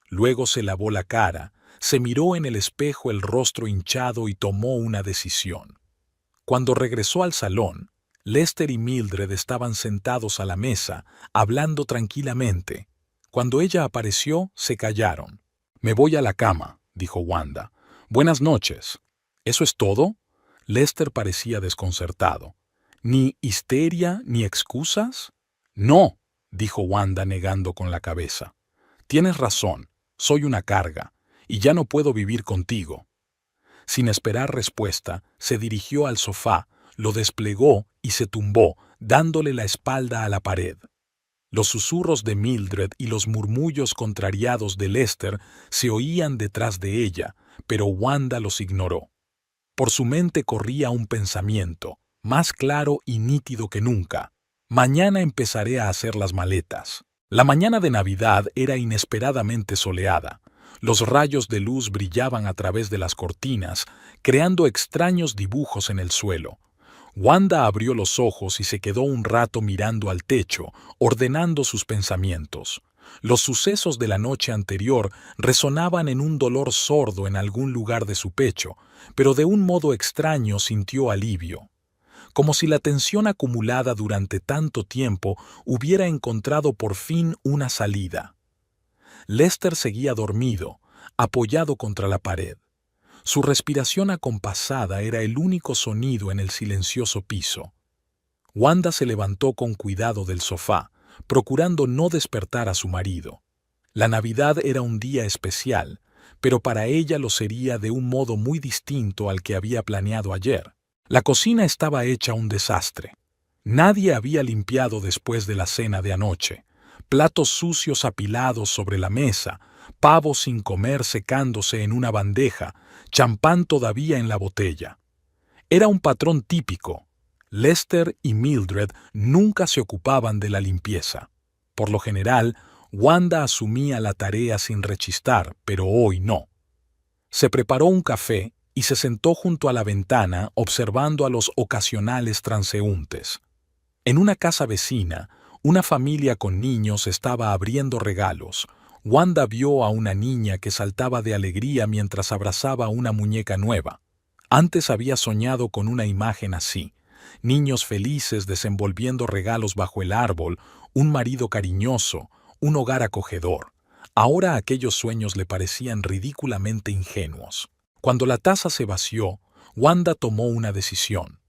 Luego se lavó la cara, se miró en el espejo el rostro hinchado y tomó una decisión. Cuando regresó al salón, Lester y Mildred estaban sentados a la mesa, hablando tranquilamente. Cuando ella apareció, se callaron. «Me voy a la cama», dijo Wanda. «Buenas noches». «¿Eso es todo?» Lester parecía desconcertado. ¿Ni histeria ni excusas? No, dijo Wanda negando con la cabeza. Tienes razón, soy una carga, y ya no puedo vivir contigo. Sin esperar respuesta, se dirigió al sofá, lo desplegó y se tumbó, dándole la espalda a la pared. Los susurros de Mildred y los murmullos contrariados de Lester se oían detrás de ella, pero Wanda los ignoró. Por su mente corría un pensamiento, más claro y nítido que nunca. Mañana empezaré a hacer las maletas. La mañana de Navidad era inesperadamente soleada. Los rayos de luz brillaban a través de las cortinas, creando extraños dibujos en el suelo. Wanda abrió los ojos y se quedó un rato mirando al techo, ordenando sus pensamientos. Los sucesos de la noche anterior resonaban en un dolor sordo en algún lugar de su pecho, pero de un modo extraño sintió alivio. Como si la tensión acumulada durante tanto tiempo hubiera encontrado por fin una salida. Lester seguía dormido, apoyado contra la pared. Su respiración acompasada era el único sonido en el silencioso piso. Wanda se levantó con cuidado del sofá, procurando no despertar a su marido. La Navidad era un día especial, pero para ella lo sería de un modo muy distinto al que había planeado ayer. La cocina estaba hecha un desastre. Nadie había limpiado después de la cena de anoche. Platos sucios apilados sobre la mesa, pavo sin comer secándose en una bandeja, champán todavía en la botella. Era un patrón típico. Lester y Mildred nunca se ocupaban de la limpieza. Por lo general, Wanda asumía la tarea sin rechistar, pero hoy no. Se preparó un café y se sentó junto a la ventana observando a los ocasionales transeúntes. En una casa vecina, una familia con niños estaba abriendo regalos. Wanda vio a una niña que saltaba de alegría mientras abrazaba una muñeca nueva. Antes había soñado con una imagen así: niños felices desenvolviendo regalos bajo el árbol, un marido cariñoso, un hogar acogedor. Ahora aquellos sueños le parecían ridículamente ingenuos. Cuando la taza se vació, Wanda tomó una decisión.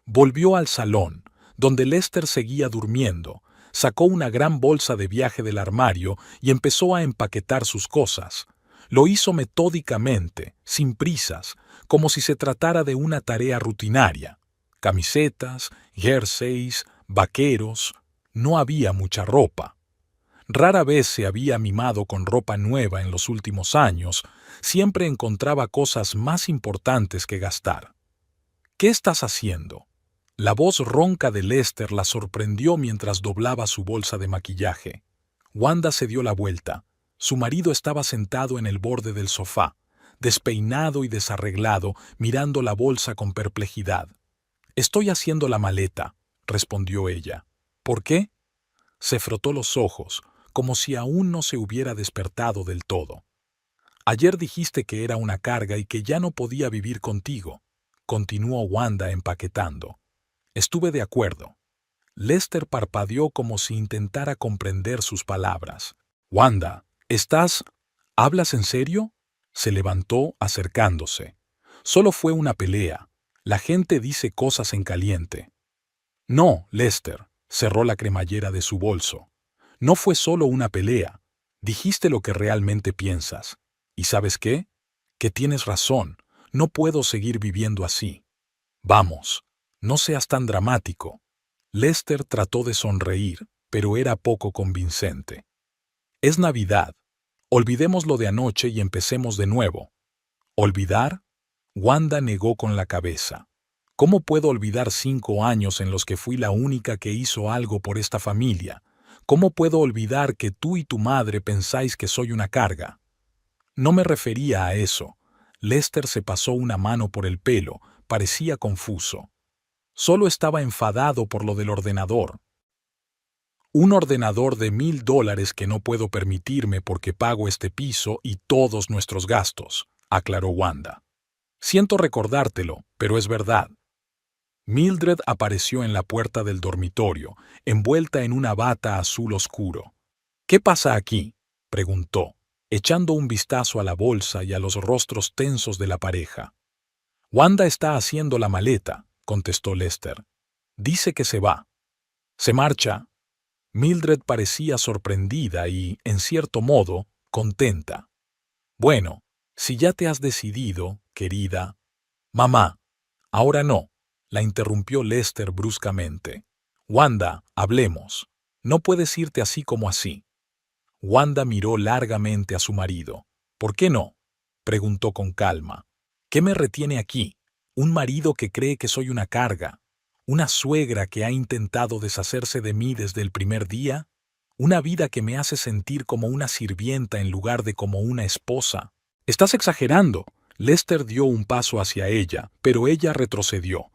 Volvió al salón, donde Lester seguía durmiendo, sacó una gran bolsa de viaje del armario y empezó a empaquetar sus cosas. Lo hizo metódicamente, sin prisas, como si se tratara de una tarea rutinaria. Camisetas, jerseys, vaqueros. No había mucha ropa. Rara vez se había mimado con ropa nueva en los últimos años. Siempre encontraba cosas más importantes que gastar. ¿Qué estás haciendo? La voz ronca de Lester la sorprendió mientras doblaba su bolsa de maquillaje. Wanda se dio la vuelta. Su marido estaba sentado en el borde del sofá, despeinado y desarreglado, mirando la bolsa con perplejidad. «Estoy haciendo la maleta», respondió ella. «¿Por qué?» Se frotó los ojos, como si aún no se hubiera despertado del todo. «Ayer dijiste que era una carga y que ya no podía vivir contigo», continuó Wanda empaquetando. «Estuve de acuerdo». Lester parpadeó como si intentara comprender sus palabras. «Wanda, ¿hablas en serio?», se levantó acercándose. «Solo fue una pelea. La gente dice cosas en caliente». «No, Lester», cerró la cremallera de su bolso. «No fue solo una pelea. Dijiste lo que realmente piensas. ¿Y sabes qué? Que tienes razón. No puedo seguir viviendo así. Vamos, no seas tan dramático». Lester trató de sonreír, pero era poco convincente. «Es Navidad. Olvidemos lo de anoche y empecemos de nuevo». «¿Olvidar?», Wanda negó con la cabeza. «¿Cómo puedo olvidar 5 años en los que fui la única que hizo algo por esta familia? ¿Cómo puedo olvidar que tú y tu madre pensáis que soy una carga?» «No me refería a eso». Lester se pasó una mano por el pelo, parecía confuso. «Solo estaba enfadado por lo del ordenador». «Un ordenador de $1000 que no puedo permitirme porque pago este piso y todos nuestros gastos», aclaró Wanda. «Siento recordártelo, pero es verdad». Mildred apareció en la puerta del dormitorio, envuelta en una bata azul oscuro. «¿Qué pasa aquí?», preguntó, echando un vistazo a la bolsa y a los rostros tensos de la pareja. «Wanda está haciendo la maleta», contestó Lester. «Dice que se va». «¿Se marcha?». Mildred parecía sorprendida y, en cierto modo, contenta. «Bueno, si ya te has decidido, querida». «Mamá, ahora no», la interrumpió Lester bruscamente. «Wanda, hablemos. No puedes irte así como así». Wanda miró largamente a su marido. «¿Por qué no?», preguntó con calma. «¿Qué me retiene aquí? Un marido que cree que soy una carga. ¿Una suegra que ha intentado deshacerse de mí desde el primer día? ¿Una vida que me hace sentir como una sirvienta en lugar de como una esposa?» «Estás exagerando». Lester dio un paso hacia ella, pero ella retrocedió.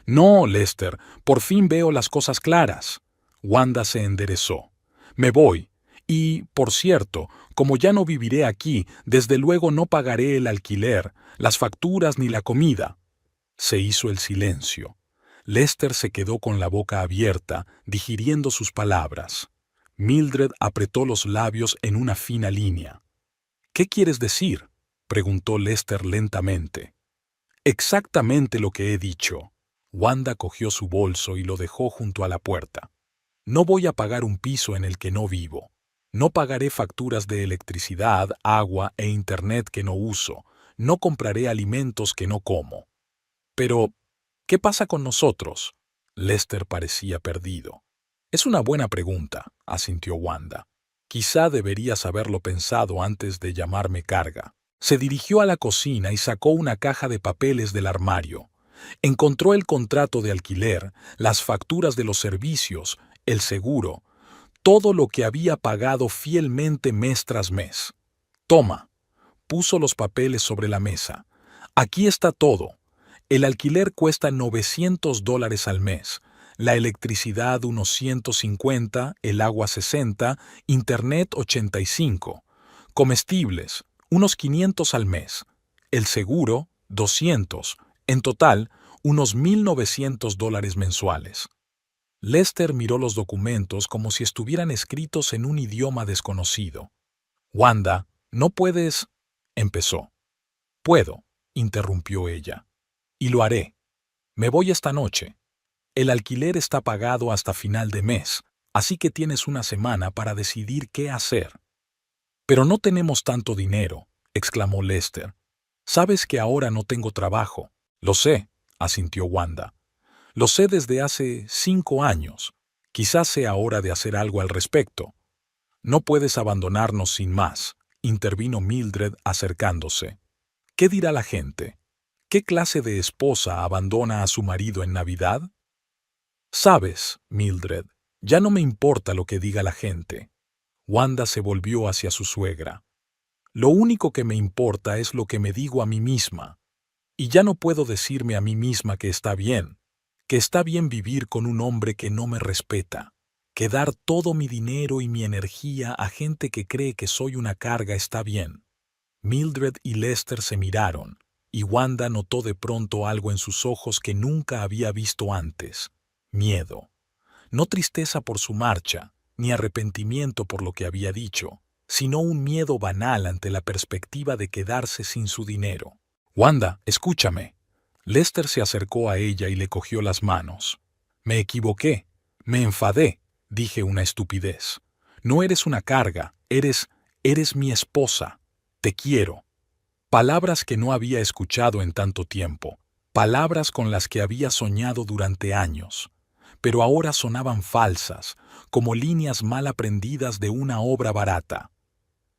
«No, Lester, por fin veo las cosas claras». Wanda se enderezó. «Me voy. Y, por cierto, como ya no viviré aquí, desde luego no pagaré el alquiler, las facturas ni la comida». Se hizo el silencio. Lester se quedó con la boca abierta, digiriendo sus palabras. Mildred apretó los labios en una fina línea. «¿Qué quieres decir?», preguntó Lester lentamente. «Exactamente lo que he dicho». Wanda cogió su bolso y lo dejó junto a la puerta. «No voy a pagar un piso en el que no vivo. No pagaré facturas de electricidad, agua e internet que no uso. No compraré alimentos que no como». «Pero, ¿qué pasa con nosotros?». Lester parecía perdido. «Es una buena pregunta», asintió Wanda. «Quizá deberías haberlo pensado antes de llamarme carga». Se dirigió a la cocina y sacó una caja de papeles del armario. Encontró el contrato de alquiler, las facturas de los servicios, el seguro. todo lo que había pagado fielmente mes tras mes. Toma. Puso los papeles sobre la mesa. Aquí está todo. El alquiler cuesta $900 al mes, la electricidad unos 150, el agua 60, internet 85, comestibles unos 500 al mes, el seguro 200, en total unos $1,900 mensuales. Lester miró los documentos como si estuvieran escritos en un idioma desconocido. Wanda, no puedes... empezó. Puedo, interrumpió ella. Y lo haré. Me voy esta noche. El alquiler está pagado hasta final de mes, así que tienes una semana para decidir qué hacer. Pero no tenemos tanto dinero, exclamó Lester. Sabes que ahora no tengo trabajo. Lo sé, asintió Wanda. Lo sé desde hace 5 años. Quizás sea hora de hacer algo al respecto. No puedes abandonarnos sin más, intervino Mildred acercándose. ¿Qué dirá la gente? ¿Qué clase de esposa abandona a su marido en Navidad? Sabes, Mildred, ya no me importa lo que diga la gente. Wanda se volvió hacia su suegra. Lo único que me importa es lo que me digo a mí misma. Y ya no puedo decirme a mí misma que está bien vivir con un hombre que no me respeta, que dar todo mi dinero y mi energía a gente que cree que soy una carga está bien. Mildred y Lester se miraron, y Wanda notó de pronto algo en sus ojos que nunca había visto antes: miedo. No tristeza por su marcha, ni arrepentimiento por lo que había dicho, sino un miedo banal ante la perspectiva de quedarse sin su dinero. Wanda, escúchame. Lester se acercó a ella y le cogió las manos. Me equivoqué, me enfadé, dije una estupidez. No eres una carga, eres mi esposa. Te quiero. Palabras que no había escuchado en tanto tiempo, palabras con las que había soñado durante años, pero ahora sonaban falsas, como líneas mal aprendidas de una obra barata.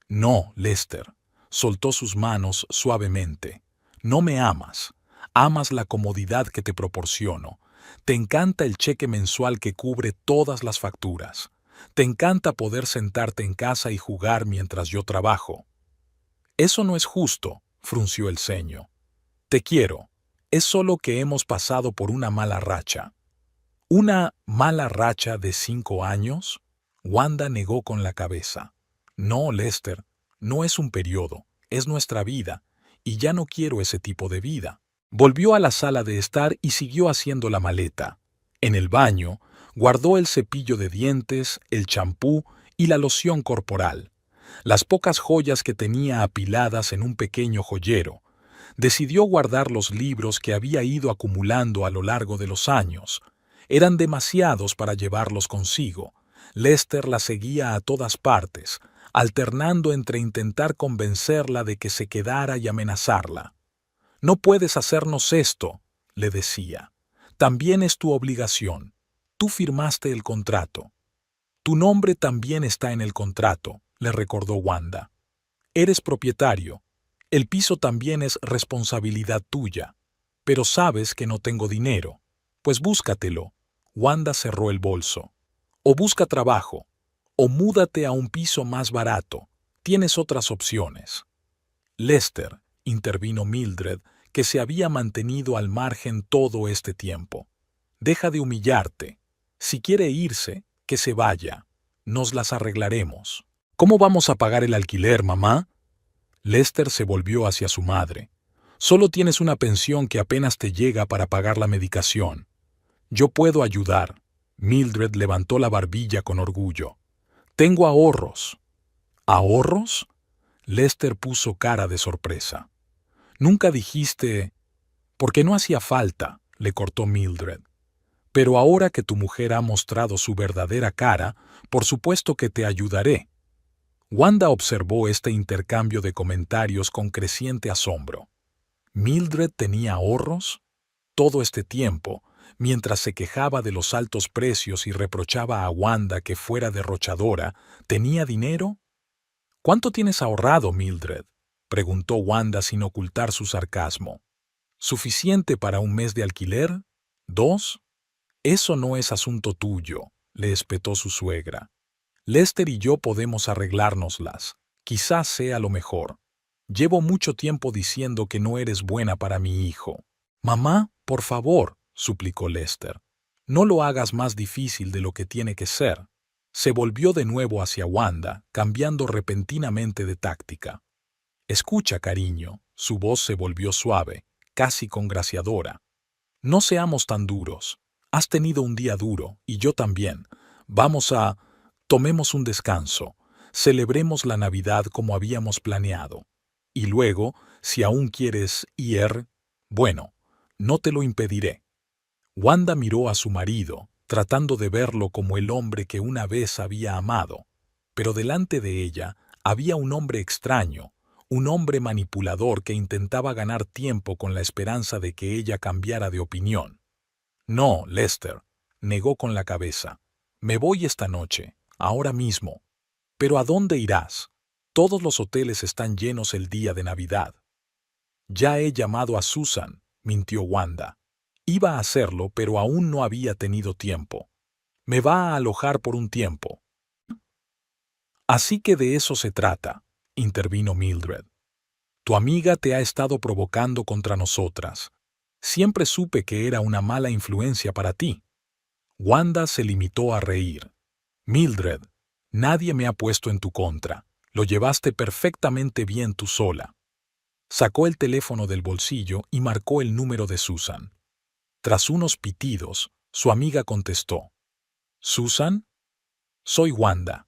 No, Lester, soltó sus manos suavemente. No me amas. Amas la comodidad que te proporciono. Te encanta el cheque mensual que cubre todas las facturas. Te encanta poder sentarte en casa y jugar mientras yo trabajo. Eso no es justo, frunció el ceño. Te quiero. Es solo que hemos pasado por una mala racha. ¿Una mala racha de 5 años? Wanda negó con la cabeza. No, Lester, no es un periodo, es nuestra vida, y ya no quiero ese tipo de vida. Volvió a la sala de estar y siguió haciendo la maleta. En el baño, guardó el cepillo de dientes, el champú y la loción corporal, las pocas joyas que tenía apiladas en un pequeño joyero. Decidió guardar los libros que había ido acumulando a lo largo de los años. Eran demasiados para llevarlos consigo. Lester la seguía a todas partes, alternando entre intentar convencerla de que se quedara y amenazarla. No puedes hacernos esto, le decía. También es tu obligación. Tú firmaste el contrato. Tu nombre también está en el contrato, le recordó Wanda. Eres propietario. El piso también es responsabilidad tuya. Pero sabes que no tengo dinero. Pues búscatelo. Wanda cerró el bolso. O busca trabajo. O múdate a un piso más barato. Tienes otras opciones. Lester, intervino Mildred, que se había mantenido al margen todo este tiempo. Deja de humillarte. Si quiere irse, que se vaya. Nos las arreglaremos. ¿Cómo vamos a pagar el alquiler, mamá? Lester se volvió hacia su madre. Solo tienes una pensión que apenas te llega para pagar la medicación. Yo puedo ayudar. Mildred levantó la barbilla con orgullo. Tengo ahorros. ¿Ahorros? Lester puso cara de sorpresa. Nunca dijiste... Porque no hacía falta, le cortó Mildred. Pero ahora que tu mujer ha mostrado su verdadera cara, por supuesto que te ayudaré. Wanda observó este intercambio de comentarios con creciente asombro. ¿Mildred tenía ahorros? Todo este tiempo, mientras se quejaba de los altos precios y reprochaba a Wanda que fuera derrochadora, ¿tenía dinero? ¿Cuánto tienes ahorrado, Mildred?, preguntó Wanda sin ocultar su sarcasmo. ¿Suficiente para un mes de alquiler? ¿2? Eso no es asunto tuyo, le espetó su suegra. Lester y yo podemos arreglárnoslas. Quizás sea lo mejor. Llevo mucho tiempo diciendo que no eres buena para mi hijo. Mamá, por favor, suplicó Lester. No lo hagas más difícil de lo que tiene que ser. Se volvió de nuevo hacia Wanda, cambiando repentinamente de táctica. Escucha, cariño. Su voz se volvió suave, casi congraciadora. No seamos tan duros. Has tenido un día duro, y yo también. Tomemos un descanso. Celebremos la Navidad como habíamos planeado. Y luego, si aún quieres ir, bueno, no te lo impediré. Wanda miró a su marido, tratando de verlo como el hombre que una vez había amado. Pero delante de ella había un hombre extraño, un hombre manipulador que intentaba ganar tiempo con la esperanza de que ella cambiara de opinión. No, Lester, negó con la cabeza. Me voy esta noche, ahora mismo. ¿Pero a dónde irás? Todos los hoteles están llenos el día de Navidad. Ya he llamado a Susan, mintió Wanda. Iba a hacerlo, pero aún no había tenido tiempo. Me va a alojar por un tiempo. Así que de eso se trata, intervino Mildred. Tu amiga te ha estado provocando contra nosotras. Siempre supe que era una mala influencia para ti. Wanda se limitó a reír. Mildred, nadie me ha puesto en tu contra. Lo llevaste perfectamente bien tú sola. Sacó el teléfono del bolsillo y marcó el número de Susan. Tras unos pitidos, su amiga contestó. ¿Susan? Soy Wanda.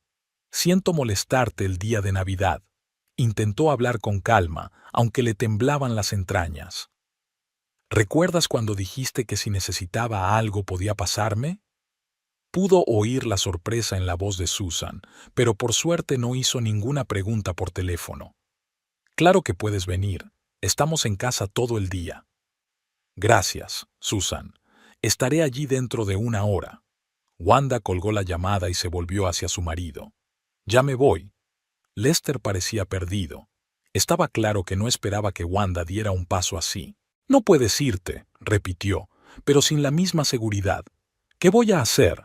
Siento molestarte el día de Navidad. Intentó hablar con calma, aunque le temblaban las entrañas. ¿Recuerdas cuando dijiste que si necesitaba algo podía pasarme? Pudo oír la sorpresa en la voz de Susan, pero por suerte no hizo ninguna pregunta por teléfono. Claro que puedes venir. Estamos en casa todo el día. Gracias, Susan. Estaré allí dentro de una hora. Wanda colgó la llamada y se volvió hacia su marido. Ya me voy. Lester parecía perdido. Estaba claro que no esperaba que Wanda diera un paso así. No puedes irte, repitió, pero sin la misma seguridad. ¿Qué voy a hacer?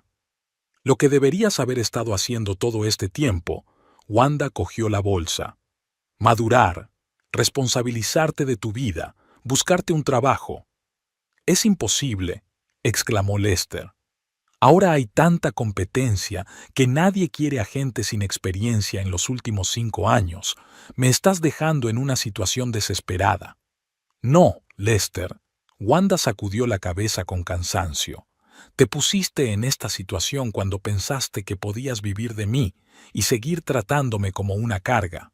Lo que deberías haber estado haciendo todo este tiempo. Wanda cogió la bolsa. Madurar, responsabilizarte de tu vida, buscarte un trabajo. Es imposible, exclamó Lester. Ahora hay tanta competencia que nadie quiere a gente sin experiencia en los últimos 5 años. Me estás dejando en una situación desesperada. No, Lester. Wanda sacudió la cabeza con cansancio. Te pusiste en esta situación cuando pensaste que podías vivir de mí y seguir tratándome como una carga.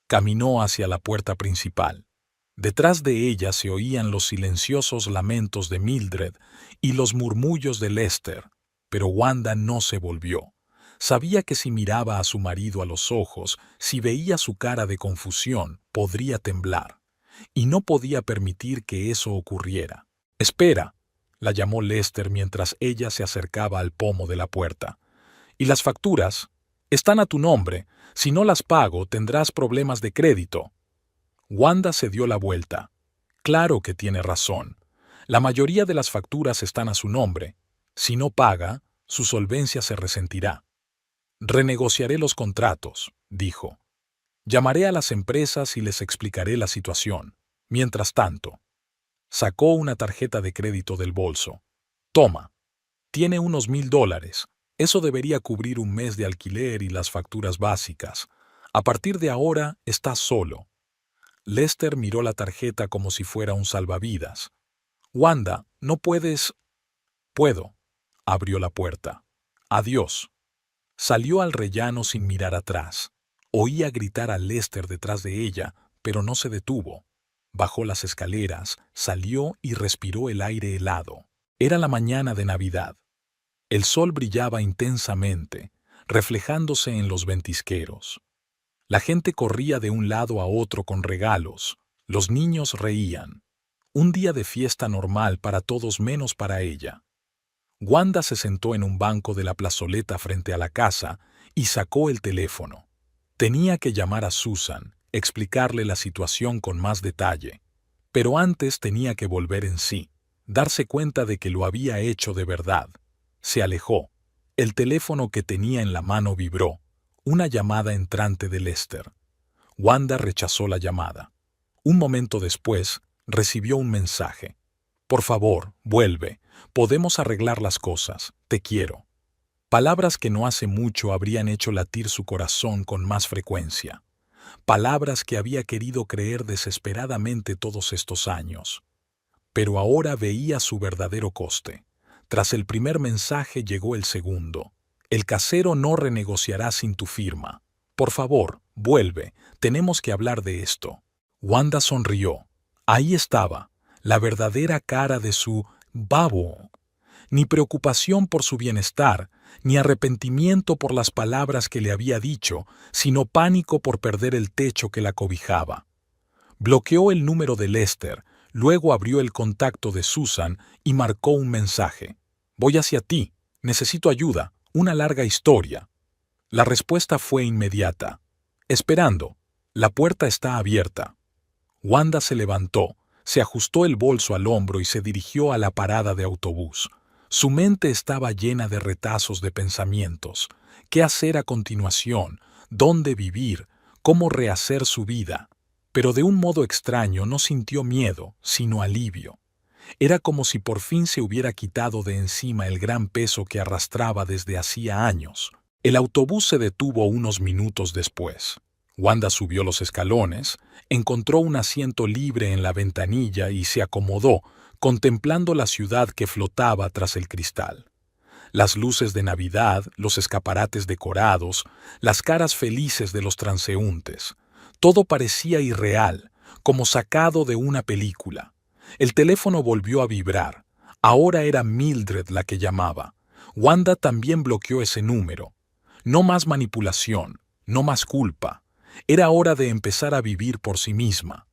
Caminó hacia la puerta principal. Detrás de ella se oían los silenciosos lamentos de Mildred y los murmullos de Lester, pero Wanda no se volvió. Sabía que si miraba a su marido a los ojos, si veía su cara de confusión, podría temblar, y no podía permitir que eso ocurriera. «Espera», la llamó Lester mientras ella se acercaba al pomo de la puerta. «¿Y las facturas? Están a tu nombre. Si no las pago, tendrás problemas de crédito». Wanda se dio la vuelta. Claro que tiene razón. La mayoría de las facturas están a su nombre. Si no paga, su solvencia se resentirá. Renegociaré los contratos, dijo. Llamaré a las empresas y les explicaré la situación. Mientras tanto, sacó una tarjeta de crédito del bolso. Toma. Tiene unos $1000. Eso debería cubrir un mes de alquiler y las facturas básicas. A partir de ahora, estás solo. Lester miró la tarjeta como si fuera un salvavidas. Wanda, ¿no puedes? Puedo. Abrió la puerta. Adiós. Salió al rellano sin mirar atrás. Oía gritar a Lester detrás de ella, pero no se detuvo. Bajó las escaleras, salió y respiró el aire helado. Era la mañana de Navidad. El sol brillaba intensamente, reflejándose en los ventisqueros. La gente corría de un lado a otro con regalos. Los niños reían. Un día de fiesta normal para todos menos para ella. Wanda se sentó en un banco de la plazoleta frente a la casa y sacó el teléfono. Tenía que llamar a Susan, explicarle la situación con más detalle. Pero antes tenía que volver en sí, darse cuenta de que lo había hecho de verdad. Se alejó. El teléfono que tenía en la mano vibró. una llamada entrante de Lester. Wanda rechazó la llamada. Un momento después, recibió un mensaje. Por favor, vuelve. Podemos arreglar las cosas. Te quiero. Palabras que no hace mucho habrían hecho latir su corazón con más frecuencia. Palabras que había querido creer desesperadamente todos estos años. Pero ahora veía su verdadero coste. Tras el primer mensaje llegó el segundo. El casero no renegociará sin tu firma. Por favor, vuelve. Tenemos que hablar de esto. Wanda sonrió. Ahí estaba, la verdadera cara de su babo. Ni preocupación por su bienestar, ni arrepentimiento por las palabras que le había dicho, sino pánico por perder el techo que la cobijaba. Bloqueó el número de Lester, luego abrió el contacto de Susan y marcó un mensaje. Voy hacia ti, necesito ayuda, una larga historia. La respuesta fue inmediata. Esperando, la puerta está abierta. Wanda se levantó, se ajustó el bolso al hombro y se dirigió a la parada de autobús. Su mente estaba llena de retazos de pensamientos. ¿Qué hacer a continuación? ¿Dónde vivir? ¿Cómo rehacer su vida? Pero de un modo extraño no sintió miedo, sino alivio. Era como si por fin se hubiera quitado de encima el gran peso que arrastraba desde hacía años. El autobús se detuvo unos minutos después. Wanda subió los escalones, encontró un asiento libre en la ventanilla y se acomodó, contemplando la ciudad que flotaba tras el cristal. Las luces de Navidad, los escaparates decorados, las caras felices de los transeúntes. Todo parecía irreal, como sacado de una película. El teléfono volvió a vibrar. Ahora era Mildred la que llamaba. Wanda también bloqueó ese número. No más manipulación, no más culpa. Era hora de empezar a vivir por sí misma.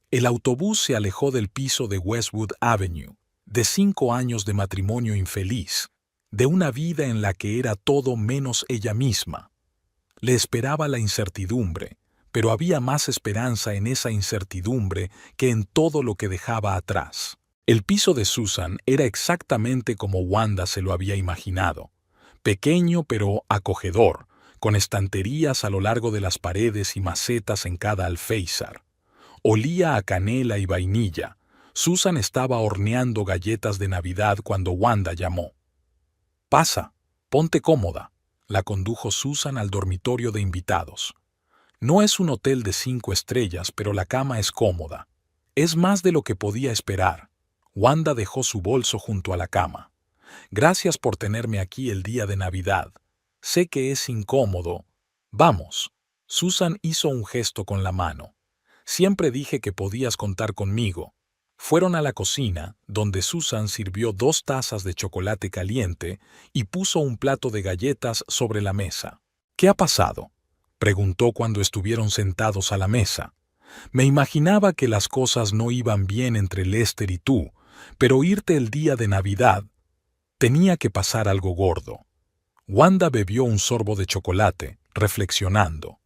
El autobús se alejó del piso de Westwood Avenue, de 5 años de matrimonio infeliz, de una vida en la que era todo menos ella misma. Le esperaba la incertidumbre, pero había más esperanza en esa incertidumbre que en todo lo que dejaba atrás. El piso de Susan era exactamente como Wanda se lo había imaginado, pequeño pero acogedor, con estanterías a lo largo de las paredes y macetas en cada alféizar. Olía a canela y vainilla. Susan estaba horneando galletas de Navidad cuando Wanda llamó. «Pasa, ponte cómoda», la condujo Susan al dormitorio de invitados. No es un hotel de 5 estrellas, pero la cama es cómoda. Es más de lo que podía esperar. Wanda dejó su bolso junto a la cama. «Gracias por tenerme aquí el día de Navidad. Sé que es incómodo. Vamos». Susan hizo un gesto con la mano. «Siempre dije que podías contar conmigo». Fueron a la cocina, donde Susan sirvió 2 tazas de chocolate caliente y puso un plato de galletas sobre la mesa. «¿Qué ha pasado?», preguntó cuando estuvieron sentados a la mesa. «Me imaginaba que las cosas no iban bien entre Lester y tú, pero irte el día de Navidad, tenía que pasar algo gordo». Wanda bebió un sorbo de chocolate, reflexionando.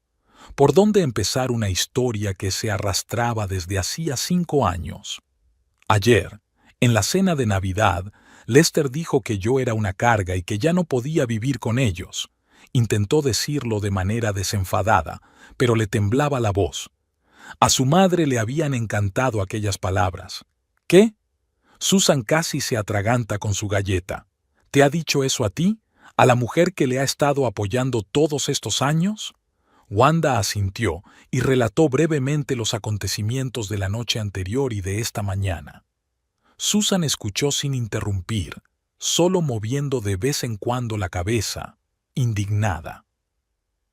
¿Por dónde empezar una historia que se arrastraba desde hacía 5 años? Ayer, en la cena de Navidad, Lester dijo que yo era una carga y que ya no podía vivir con ellos. Intentó decirlo de manera desenfadada, pero le temblaba la voz. A su madre le habían encantado aquellas palabras. ¿Qué? Susan casi se atraganta con su galleta. ¿Te ha dicho eso a ti? ¿A la mujer que le ha estado apoyando todos estos años? Wanda asintió y relató brevemente los acontecimientos de la noche anterior y de esta mañana. Susan escuchó sin interrumpir, solo moviendo de vez en cuando la cabeza, indignada.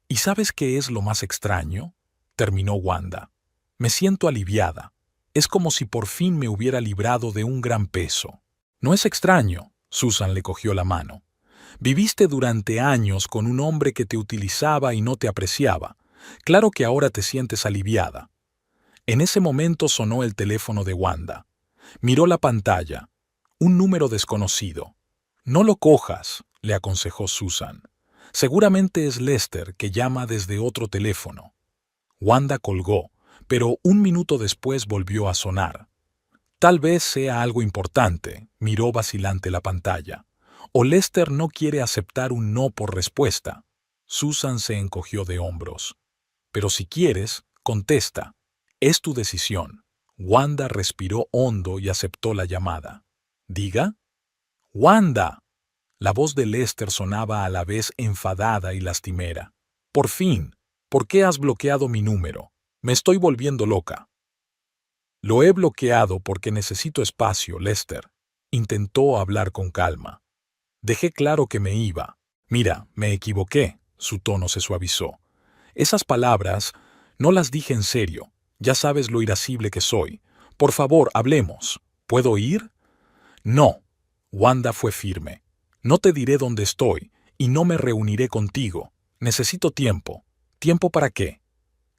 ¿Y sabes qué es lo más extraño?, terminó Wanda. Me siento aliviada. Es como si por fin me hubiera librado de un gran peso. No es extraño, Susan le cogió la mano. Viviste durante años con un hombre que te utilizaba y no te apreciaba. Claro que ahora te sientes aliviada. En ese momento sonó el teléfono de Wanda. Miró la pantalla. Un número desconocido. No lo cojas, le aconsejó Susan. Seguramente es Lester, que llama desde otro teléfono. Wanda colgó, pero un minuto después volvió a sonar. Tal vez sea algo importante, miró vacilante la pantalla. O Lester no quiere aceptar un no por respuesta. Susan se encogió de hombros. Pero si quieres, contesta. Es tu decisión. Wanda respiró hondo y aceptó la llamada. ¿Diga? ¡Wanda! La voz de Lester sonaba a la vez enfadada y lastimera. Por fin, ¿por qué has bloqueado mi número? Me estoy volviendo loca. Lo he bloqueado porque necesito espacio, Lester. Intentó hablar con calma. Dejé claro que me iba. Mira, me equivoqué. Su tono se suavizó. Esas palabras no las dije en serio. Ya sabes lo irascible que soy. Por favor, hablemos. ¿Puedo ir? No. Wanda fue firme. No te diré dónde estoy y no me reuniré contigo. Necesito tiempo. ¿Tiempo para qué?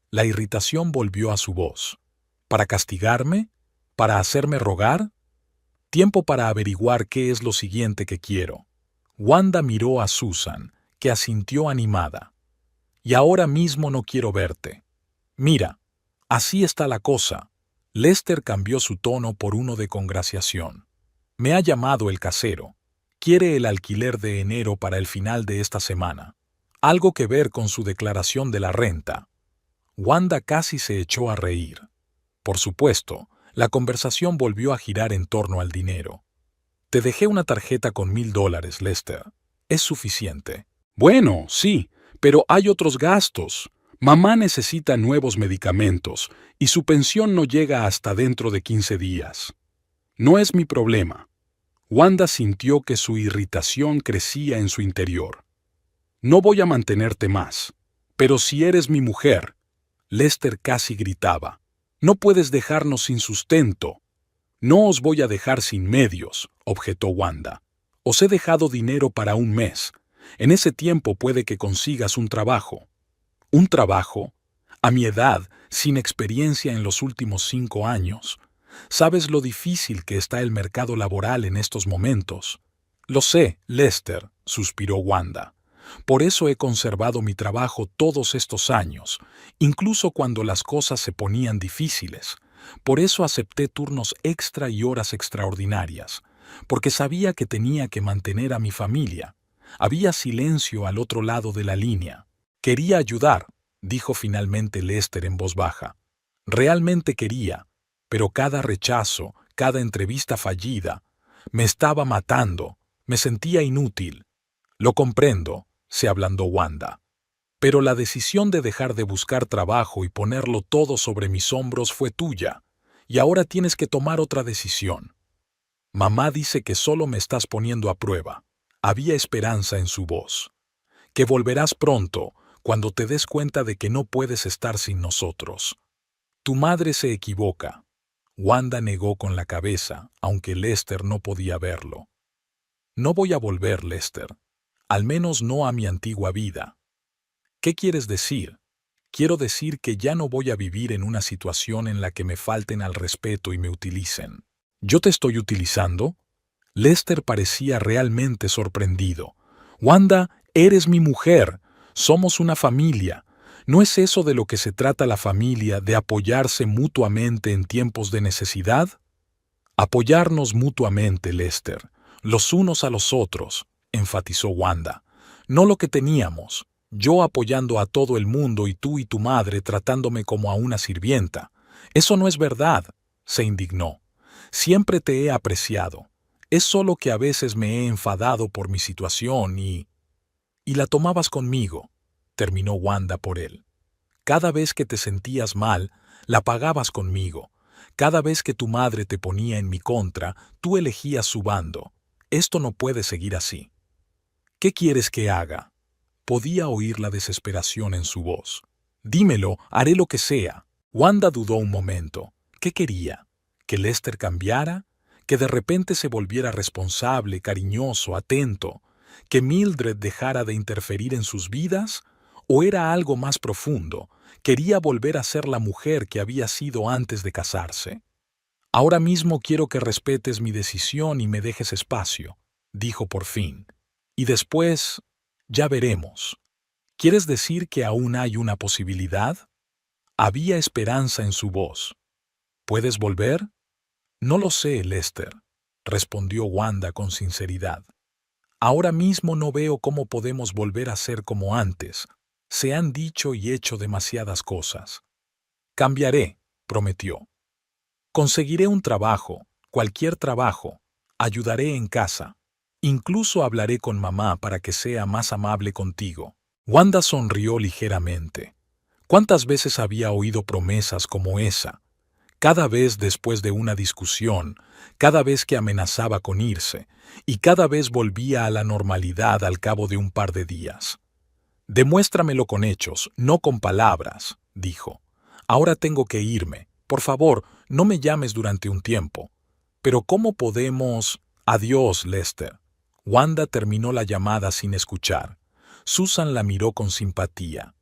La irritación volvió a su voz. ¿Para castigarme? ¿Para hacerme rogar? Tiempo para averiguar qué es lo siguiente que quiero. Wanda miró a Susan, que asintió animada. Y ahora mismo no quiero verte. Mira, así está la cosa. Lester cambió su tono por uno de congraciación. Me ha llamado el casero. Quiere el alquiler de enero para el final de esta semana. Algo que ver con su declaración de la renta. Wanda casi se echó a reír. Por supuesto, la conversación volvió a girar en torno al dinero. Te dejé una tarjeta con $1000, Lester. Es suficiente. Bueno, sí, pero hay otros gastos. Mamá necesita nuevos medicamentos y su pensión no llega hasta dentro de 15 días. No es mi problema. Wanda sintió que su irritación crecía en su interior. No voy a mantenerte más, pero si eres mi mujer, Lester casi gritaba. No puedes dejarnos sin sustento. No os voy a dejar sin medios, objetó Wanda. Os he dejado dinero para un mes. En ese tiempo puede que consigas un trabajo. ¿Un trabajo? A mi edad, sin experiencia en los últimos 5 años. ¿Sabes lo difícil que está el mercado laboral en estos momentos? Lo sé, Lester, suspiró Wanda. Por eso he conservado mi trabajo todos estos años, incluso cuando las cosas se ponían difíciles. Por eso acepté turnos extra y horas extraordinarias, porque sabía que tenía que mantener a mi familia. Había silencio al otro lado de la línea. Quería ayudar, dijo finalmente Lester en voz baja. Realmente quería, pero cada rechazo, cada entrevista fallida, me estaba matando, me sentía inútil. Lo comprendo, se ablandó Wanda. Pero la decisión de dejar de buscar trabajo y ponerlo todo sobre mis hombros fue tuya, y ahora tienes que tomar otra decisión. Mamá dice que solo me estás poniendo a prueba. Había esperanza en su voz. Que volverás pronto, cuando te des cuenta de que no puedes estar sin nosotros. Tu madre se equivoca. Wanda negó con la cabeza, aunque Lester no podía verlo. No voy a volver, Lester. Al menos no a mi antigua vida. ¿Qué quieres decir? Quiero decir que ya no voy a vivir en una situación en la que me falten al respeto y me utilicen. ¿Yo te estoy utilizando? Lester parecía realmente sorprendido. Wanda, eres mi mujer. Somos una familia. ¿No es eso de lo que se trata la familia, de apoyarse mutuamente en tiempos de necesidad? Apoyarnos mutuamente, Lester, los unos a los otros, enfatizó Wanda. No lo que teníamos, yo apoyando a todo el mundo y tú y tu madre tratándome como a una sirvienta. Eso no es verdad, se indignó. Siempre te he apreciado. Es solo que a veces me he enfadado por mi situación y la tomabas conmigo, terminó Wanda por él. Cada vez que te sentías mal, la pagabas conmigo. Cada vez que tu madre te ponía en mi contra, tú elegías su bando. Esto no puede seguir así. ¿Qué quieres que haga? Podía oír la desesperación en su voz. Dímelo, haré lo que sea. Wanda dudó un momento. ¿Qué quería? ¿Que Lester cambiara? ¿Que de repente se volviera responsable, cariñoso, atento? ¿Que Mildred dejara de interferir en sus vidas? ¿O era algo más profundo? ¿Quería volver a ser la mujer que había sido antes de casarse? Ahora mismo quiero que respetes mi decisión y me dejes espacio, dijo por fin. Y después, ya veremos. ¿Quieres decir que aún hay una posibilidad? Había esperanza en su voz. ¿Puedes volver? No lo sé, Lester, respondió Wanda con sinceridad. Ahora mismo no veo cómo podemos volver a ser como antes. Se han dicho y hecho demasiadas cosas. Cambiaré, prometió. Conseguiré un trabajo, cualquier trabajo. Ayudaré en casa. Incluso hablaré con mamá para que sea más amable contigo. Wanda sonrió ligeramente. ¿Cuántas veces había oído promesas como esa? Cada vez después de una discusión, cada vez que amenazaba con irse, y cada vez volvía a la normalidad al cabo de un par de días. Demuéstramelo con hechos, no con palabras, dijo. Ahora tengo que irme. Por favor, no me llames durante un tiempo. Pero ¿cómo podemos? Adiós, Lester. Wanda terminó la llamada sin escuchar. Susan la miró con simpatía.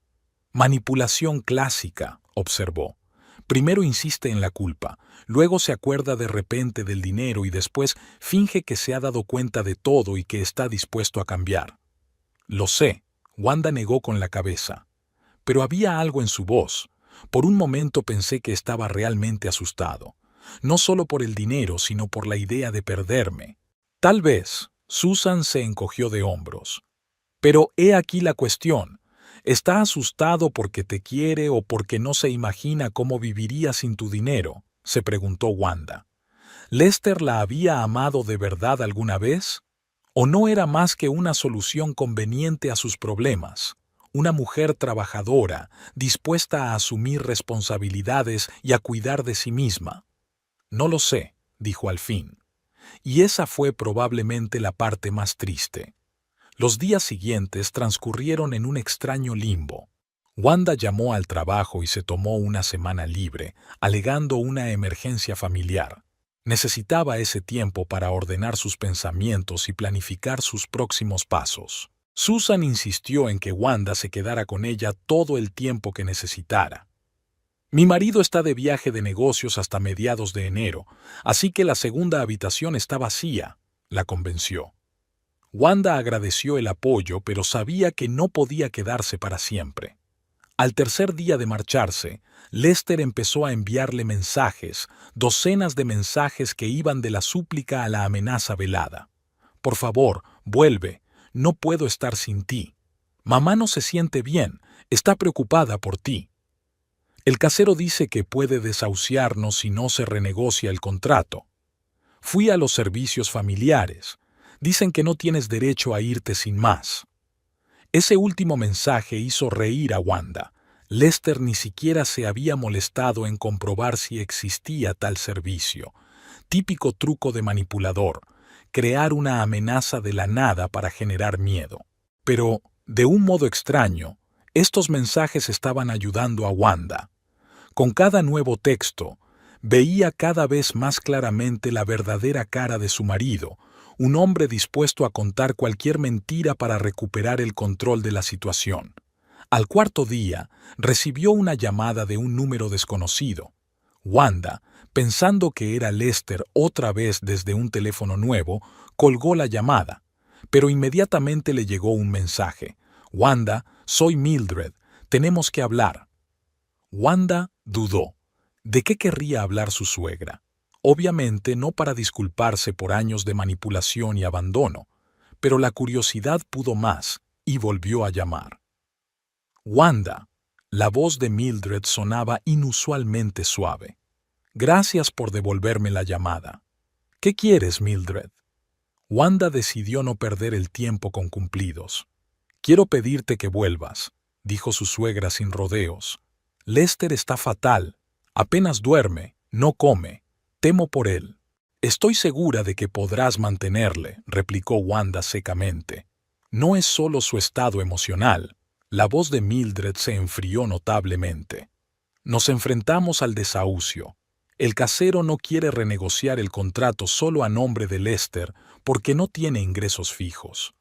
Manipulación clásica, observó. Primero insiste en la culpa, luego se acuerda de repente del dinero y después finge que se ha dado cuenta de todo y que está dispuesto a cambiar. Lo sé, Wanda negó con la cabeza. Pero había algo en su voz. Por un momento pensé que estaba realmente asustado. No solo por el dinero, sino por la idea de perderme. Tal vez, Susan se encogió de hombros. Pero he aquí la cuestión. ¿Está asustado porque te quiere o porque no se imagina cómo viviría sin tu dinero?, se preguntó Wanda. ¿Lester la había amado de verdad alguna vez? ¿O no era más que una solución conveniente a sus problemas? Una mujer trabajadora, dispuesta a asumir responsabilidades y a cuidar de sí misma. No lo sé, dijo al fin. Y esa fue probablemente la parte más triste. Los días siguientes transcurrieron en un extraño limbo. Wanda llamó al trabajo y se tomó una semana libre, alegando una emergencia familiar. Necesitaba ese tiempo para ordenar sus pensamientos y planificar sus próximos pasos. Susan insistió en que Wanda se quedara con ella todo el tiempo que necesitara. Mi marido está de viaje de negocios hasta mediados de enero, así que la segunda habitación está vacía, la convenció. Wanda agradeció el apoyo, pero sabía que no podía quedarse para siempre. Al tercer día de marcharse, Lester empezó a enviarle mensajes, docenas de mensajes que iban de la súplica a la amenaza velada. Por favor, vuelve, no puedo estar sin ti. Mamá no se siente bien, está preocupada por ti. El casero dice que puede desahuciarnos si no se renegocia el contrato. Fui a los servicios familiares. Dicen que no tienes derecho a irte sin más. Ese último mensaje hizo reír a Wanda. Lester ni siquiera se había molestado en comprobar si existía tal servicio. Típico truco de manipulador, crear una amenaza de la nada para generar miedo. Pero, de un modo extraño, estos mensajes estaban ayudando a Wanda. Con cada nuevo texto, veía cada vez más claramente la verdadera cara de su marido, un hombre dispuesto a contar cualquier mentira para recuperar el control de la situación. Al cuarto día, recibió una llamada de un número desconocido. Wanda, pensando que era Lester otra vez desde un teléfono nuevo, colgó la llamada, pero inmediatamente le llegó un mensaje. «Wanda, soy Mildred, tenemos que hablar». Wanda dudó. ¿De qué querría hablar su suegra? Obviamente no para disculparse por años de manipulación y abandono, pero la curiosidad pudo más y volvió a llamar. Wanda. La voz de Mildred sonaba inusualmente suave. Gracias por devolverme la llamada. ¿Qué quieres, Mildred? Wanda decidió no perder el tiempo con cumplidos. Quiero pedirte que vuelvas, dijo su suegra sin rodeos. Lester está fatal. Apenas duerme, no come. Temo por él. Estoy segura de que podrás mantenerle, replicó Wanda secamente. No es solo su estado emocional. La voz de Mildred se enfrió notablemente. Nos enfrentamos al desahucio. El casero no quiere renegociar el contrato solo a nombre de Lester porque no tiene ingresos fijos.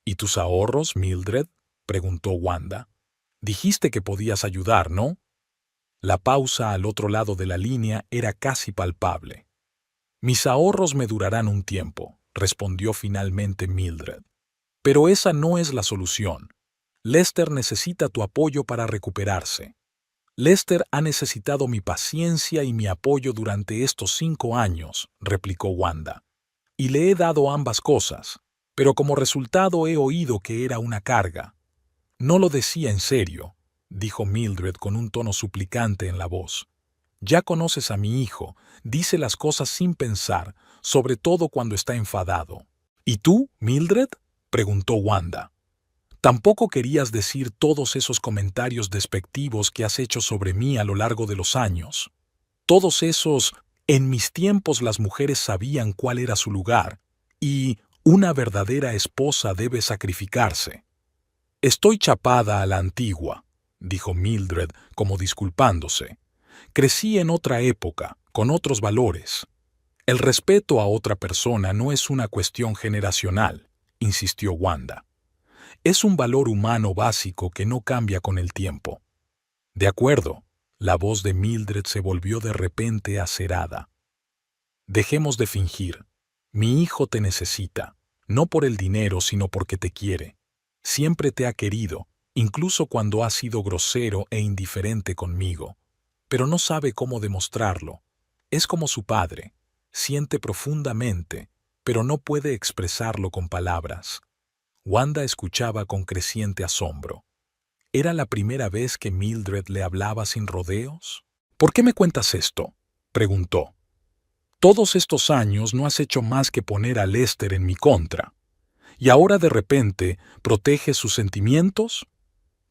¿Y tus ahorros, Mildred?, preguntó Wanda. Dijiste que podías ayudar, ¿no? La pausa al otro lado de la línea era casi palpable. Mis ahorros me durarán un tiempo, respondió finalmente Mildred. Pero esa no es la solución. Lester necesita tu apoyo para recuperarse. Lester ha necesitado mi paciencia y mi apoyo durante estos 5 años, replicó Wanda. Y le he dado ambas cosas. pero como resultado he oído que era una carga. No lo decía en serio, dijo Mildred con un tono suplicante en la voz. Ya conoces a mi hijo, dice las cosas sin pensar, sobre todo cuando está enfadado. ¿Y tú, Mildred?, preguntó Wanda. Tampoco querías decir todos esos comentarios despectivos que has hecho sobre mí a lo largo de los años. Todos esos, en mis tiempos las mujeres sabían cuál era su lugar, y una verdadera esposa debe sacrificarse. Estoy chapada a la antigua, dijo Mildred como disculpándose. Crecí en otra época, con otros valores. El respeto a otra persona no es una cuestión generacional, insistió Wanda. Es un valor humano básico que no cambia con el tiempo. De acuerdo, la voz de Mildred se volvió de repente acerada. Dejemos de fingir. Mi hijo te necesita, no por el dinero, sino porque te quiere. Siempre te ha querido, incluso cuando has sido grosero e indiferente conmigo. Pero no sabe cómo demostrarlo. Es como su padre. Siente profundamente, pero no puede expresarlo con palabras. Wanda escuchaba con creciente asombro. ¿Era la primera vez que Mildred le hablaba sin rodeos? ¿Por qué me cuentas esto?, preguntó. Todos estos años no has hecho más que poner a Lester en mi contra. ¿Y ahora de repente proteges sus sentimientos?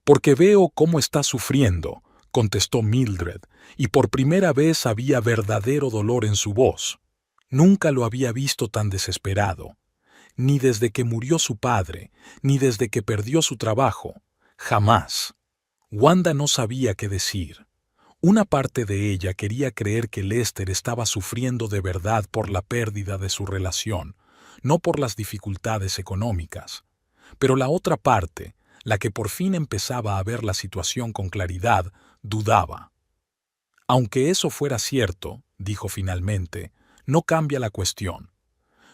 Porque veo cómo está sufriendo, contestó Mildred, y por primera vez había verdadero dolor en su voz. Nunca lo había visto tan desesperado. Ni desde que murió su padre, ni desde que perdió su trabajo. Jamás. Wanda no sabía qué decir. Una parte de ella quería creer que Lester estaba sufriendo de verdad por la pérdida de su relación, no por las dificultades económicas. Pero la otra parte, la que por fin empezaba a ver la situación con claridad, dudaba. Aunque eso fuera cierto, dijo finalmente, no cambia la cuestión.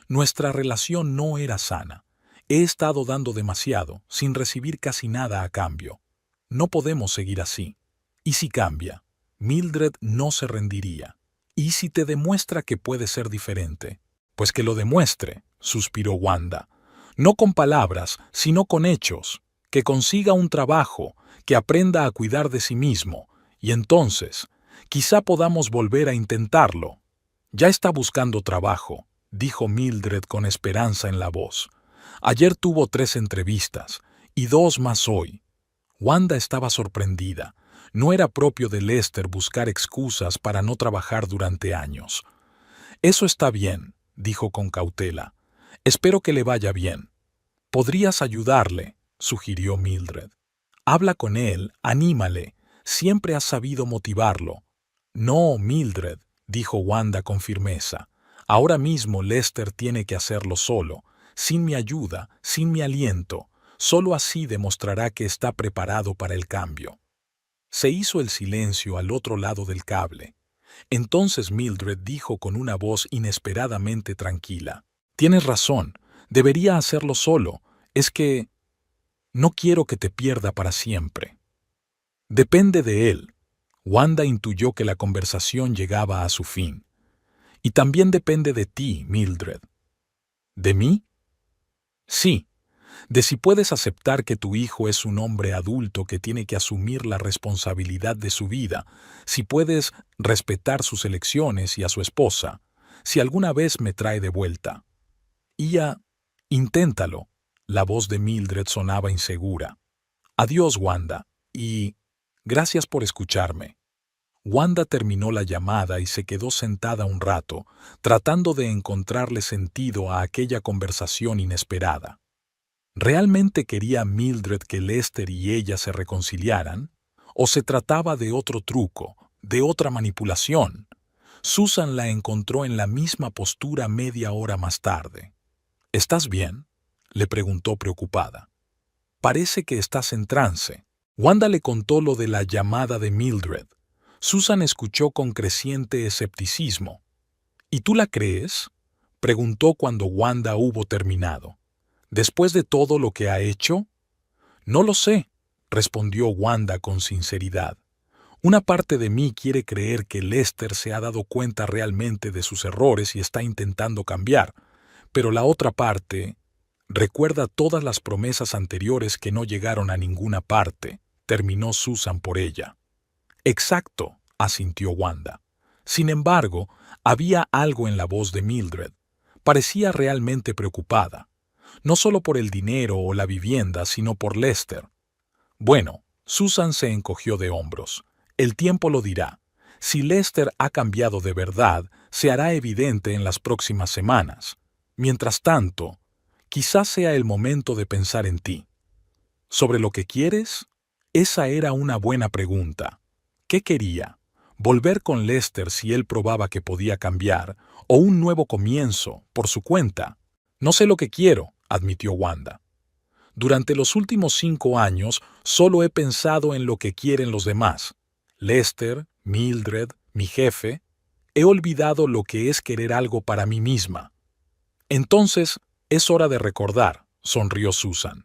Nuestra relación no era sana. He estado dando demasiado, sin recibir casi nada a cambio. No podemos seguir así. ¿Y si cambia? Mildred no se rendiría. ¿Y si te demuestra que puede ser diferente? Pues que lo demuestre, suspiró Wanda. No con palabras, sino con hechos. Que consiga un trabajo, que aprenda a cuidar de sí mismo. Y entonces, quizá podamos volver a intentarlo. Ya está buscando trabajo, dijo Mildred con esperanza en la voz. Ayer tuvo 3 entrevistas, y 2 más hoy. Wanda estaba sorprendida. No era propio de Lester buscar excusas para no trabajar durante años. Eso está bien, dijo con cautela. Espero que le vaya bien. Podrías ayudarle, sugirió Mildred. Habla con él, anímale. Siempre has sabido motivarlo. No, Mildred, dijo Wanda con firmeza. Ahora mismo Lester tiene que hacerlo solo, sin mi ayuda, sin mi aliento. Solo así demostrará que está preparado para el cambio. Se hizo el silencio al otro lado del cable. Entonces Mildred dijo con una voz inesperadamente tranquila. Tienes razón, debería hacerlo solo. Es que no quiero que te pierda para siempre. Depende de él. Wanda intuyó que la conversación llegaba a su fin. Y también depende de ti, Mildred. ¿De mí? Sí, de si puedes aceptar que tu hijo es un hombre adulto que tiene que asumir la responsabilidad de su vida, si puedes respetar sus elecciones y a su esposa, si alguna vez me trae de vuelta. Y ya, inténtalo. La voz de Mildred sonaba insegura. Adiós, Wanda, y gracias por escucharme. Wanda terminó la llamada y se quedó sentada un rato, tratando de encontrarle sentido a aquella conversación inesperada. ¿Realmente quería Mildred que Lester y ella se reconciliaran? ¿O se trataba de otro truco, de otra manipulación? Susan la encontró en la misma postura media hora más tarde. ¿Estás bien?, le preguntó preocupada. Parece que estás en trance. Wanda le contó lo de la llamada de Mildred. Susan escuchó con creciente escepticismo. ¿Y tú la crees?, preguntó cuando Wanda hubo terminado. ¿Después de todo lo que ha hecho? No lo sé, respondió Wanda con sinceridad. Una parte de mí quiere creer que Lester se ha dado cuenta realmente de sus errores y está intentando cambiar, pero la otra parte Recuerda todas las promesas anteriores que no llegaron a ninguna parte, terminó Susan por ella. Exacto, asintió Wanda. Sin embargo, había algo en la voz de Mildred. Parecía realmente preocupada, no solo por el dinero o la vivienda, sino por Lester. Bueno, Susan se encogió de hombros. El tiempo lo dirá. Si Lester ha cambiado de verdad, se hará evidente en las próximas semanas. Mientras tanto, quizás sea el momento de pensar en ti. ¿Sobre lo que quieres? Esa era una buena pregunta. ¿Qué quería? ¿Volver con Lester si él probaba que podía cambiar? ¿O un nuevo comienzo, por su cuenta? No sé lo que quiero, admitió Wanda. Durante los últimos 5 años solo he pensado en lo que quieren los demás. Lester, Mildred, mi jefe. He olvidado lo que es querer algo para mí misma. Entonces, es hora de recordar, sonrió Susan.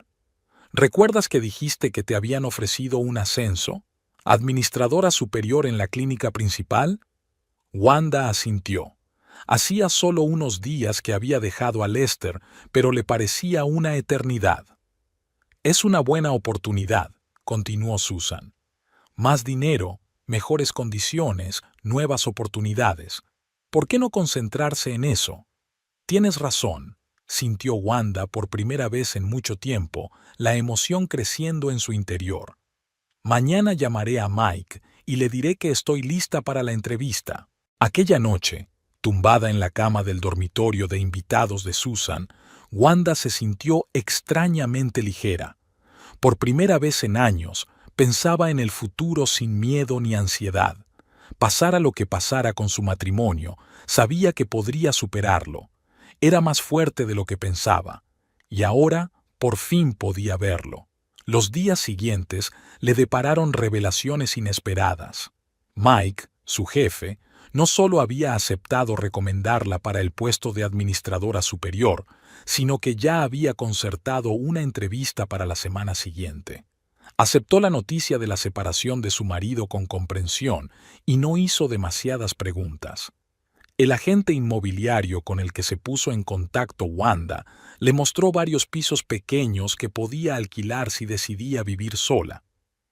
¿Recuerdas que dijiste que te habían ofrecido un ascenso? ¿Administradora superior en la clínica principal? Wanda asintió. Hacía solo unos días que había dejado a Lester, pero le parecía una eternidad. Es una buena oportunidad, continuó Susan. Más dinero, mejores condiciones, nuevas oportunidades. ¿Por qué no concentrarse en eso? Tienes razón, sintió Wanda por primera vez en mucho tiempo, la emoción creciendo en su interior. Mañana llamaré a Mike y le diré que estoy lista para la entrevista. Aquella noche, tumbada en la cama del dormitorio de invitados de Susan, Wanda se sintió extrañamente ligera. Por primera vez en años, pensaba en el futuro sin miedo ni ansiedad. Pasara lo que pasara con su matrimonio, sabía que podría superarlo. Era más fuerte de lo que pensaba. Y ahora, por fin podía verlo. Los días siguientes le depararon revelaciones inesperadas. Mike, su jefe, no solo había aceptado recomendarla para el puesto de administradora superior, sino que ya había concertado una entrevista para la semana siguiente. Aceptó la noticia de la separación de su marido con comprensión y no hizo demasiadas preguntas. El agente inmobiliario con el que se puso en contacto Wanda le mostró varios pisos pequeños que podía alquilar si decidía vivir sola.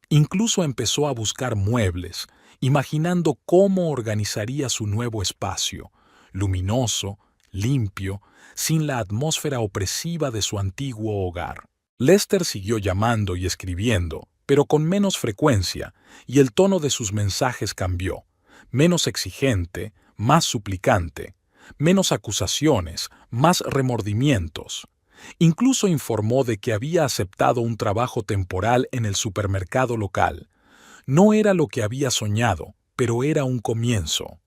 Incluso empezó a buscar muebles, imaginando cómo organizaría su nuevo espacio, luminoso, limpio, sin la atmósfera opresiva de su antiguo hogar. Lester siguió llamando y escribiendo, pero con menos frecuencia, y el tono de sus mensajes cambió, menos exigente, más suplicante, menos acusaciones, más remordimientos. Incluso informó de que había aceptado un trabajo temporal en el supermercado local. No era lo que había soñado, pero era un comienzo.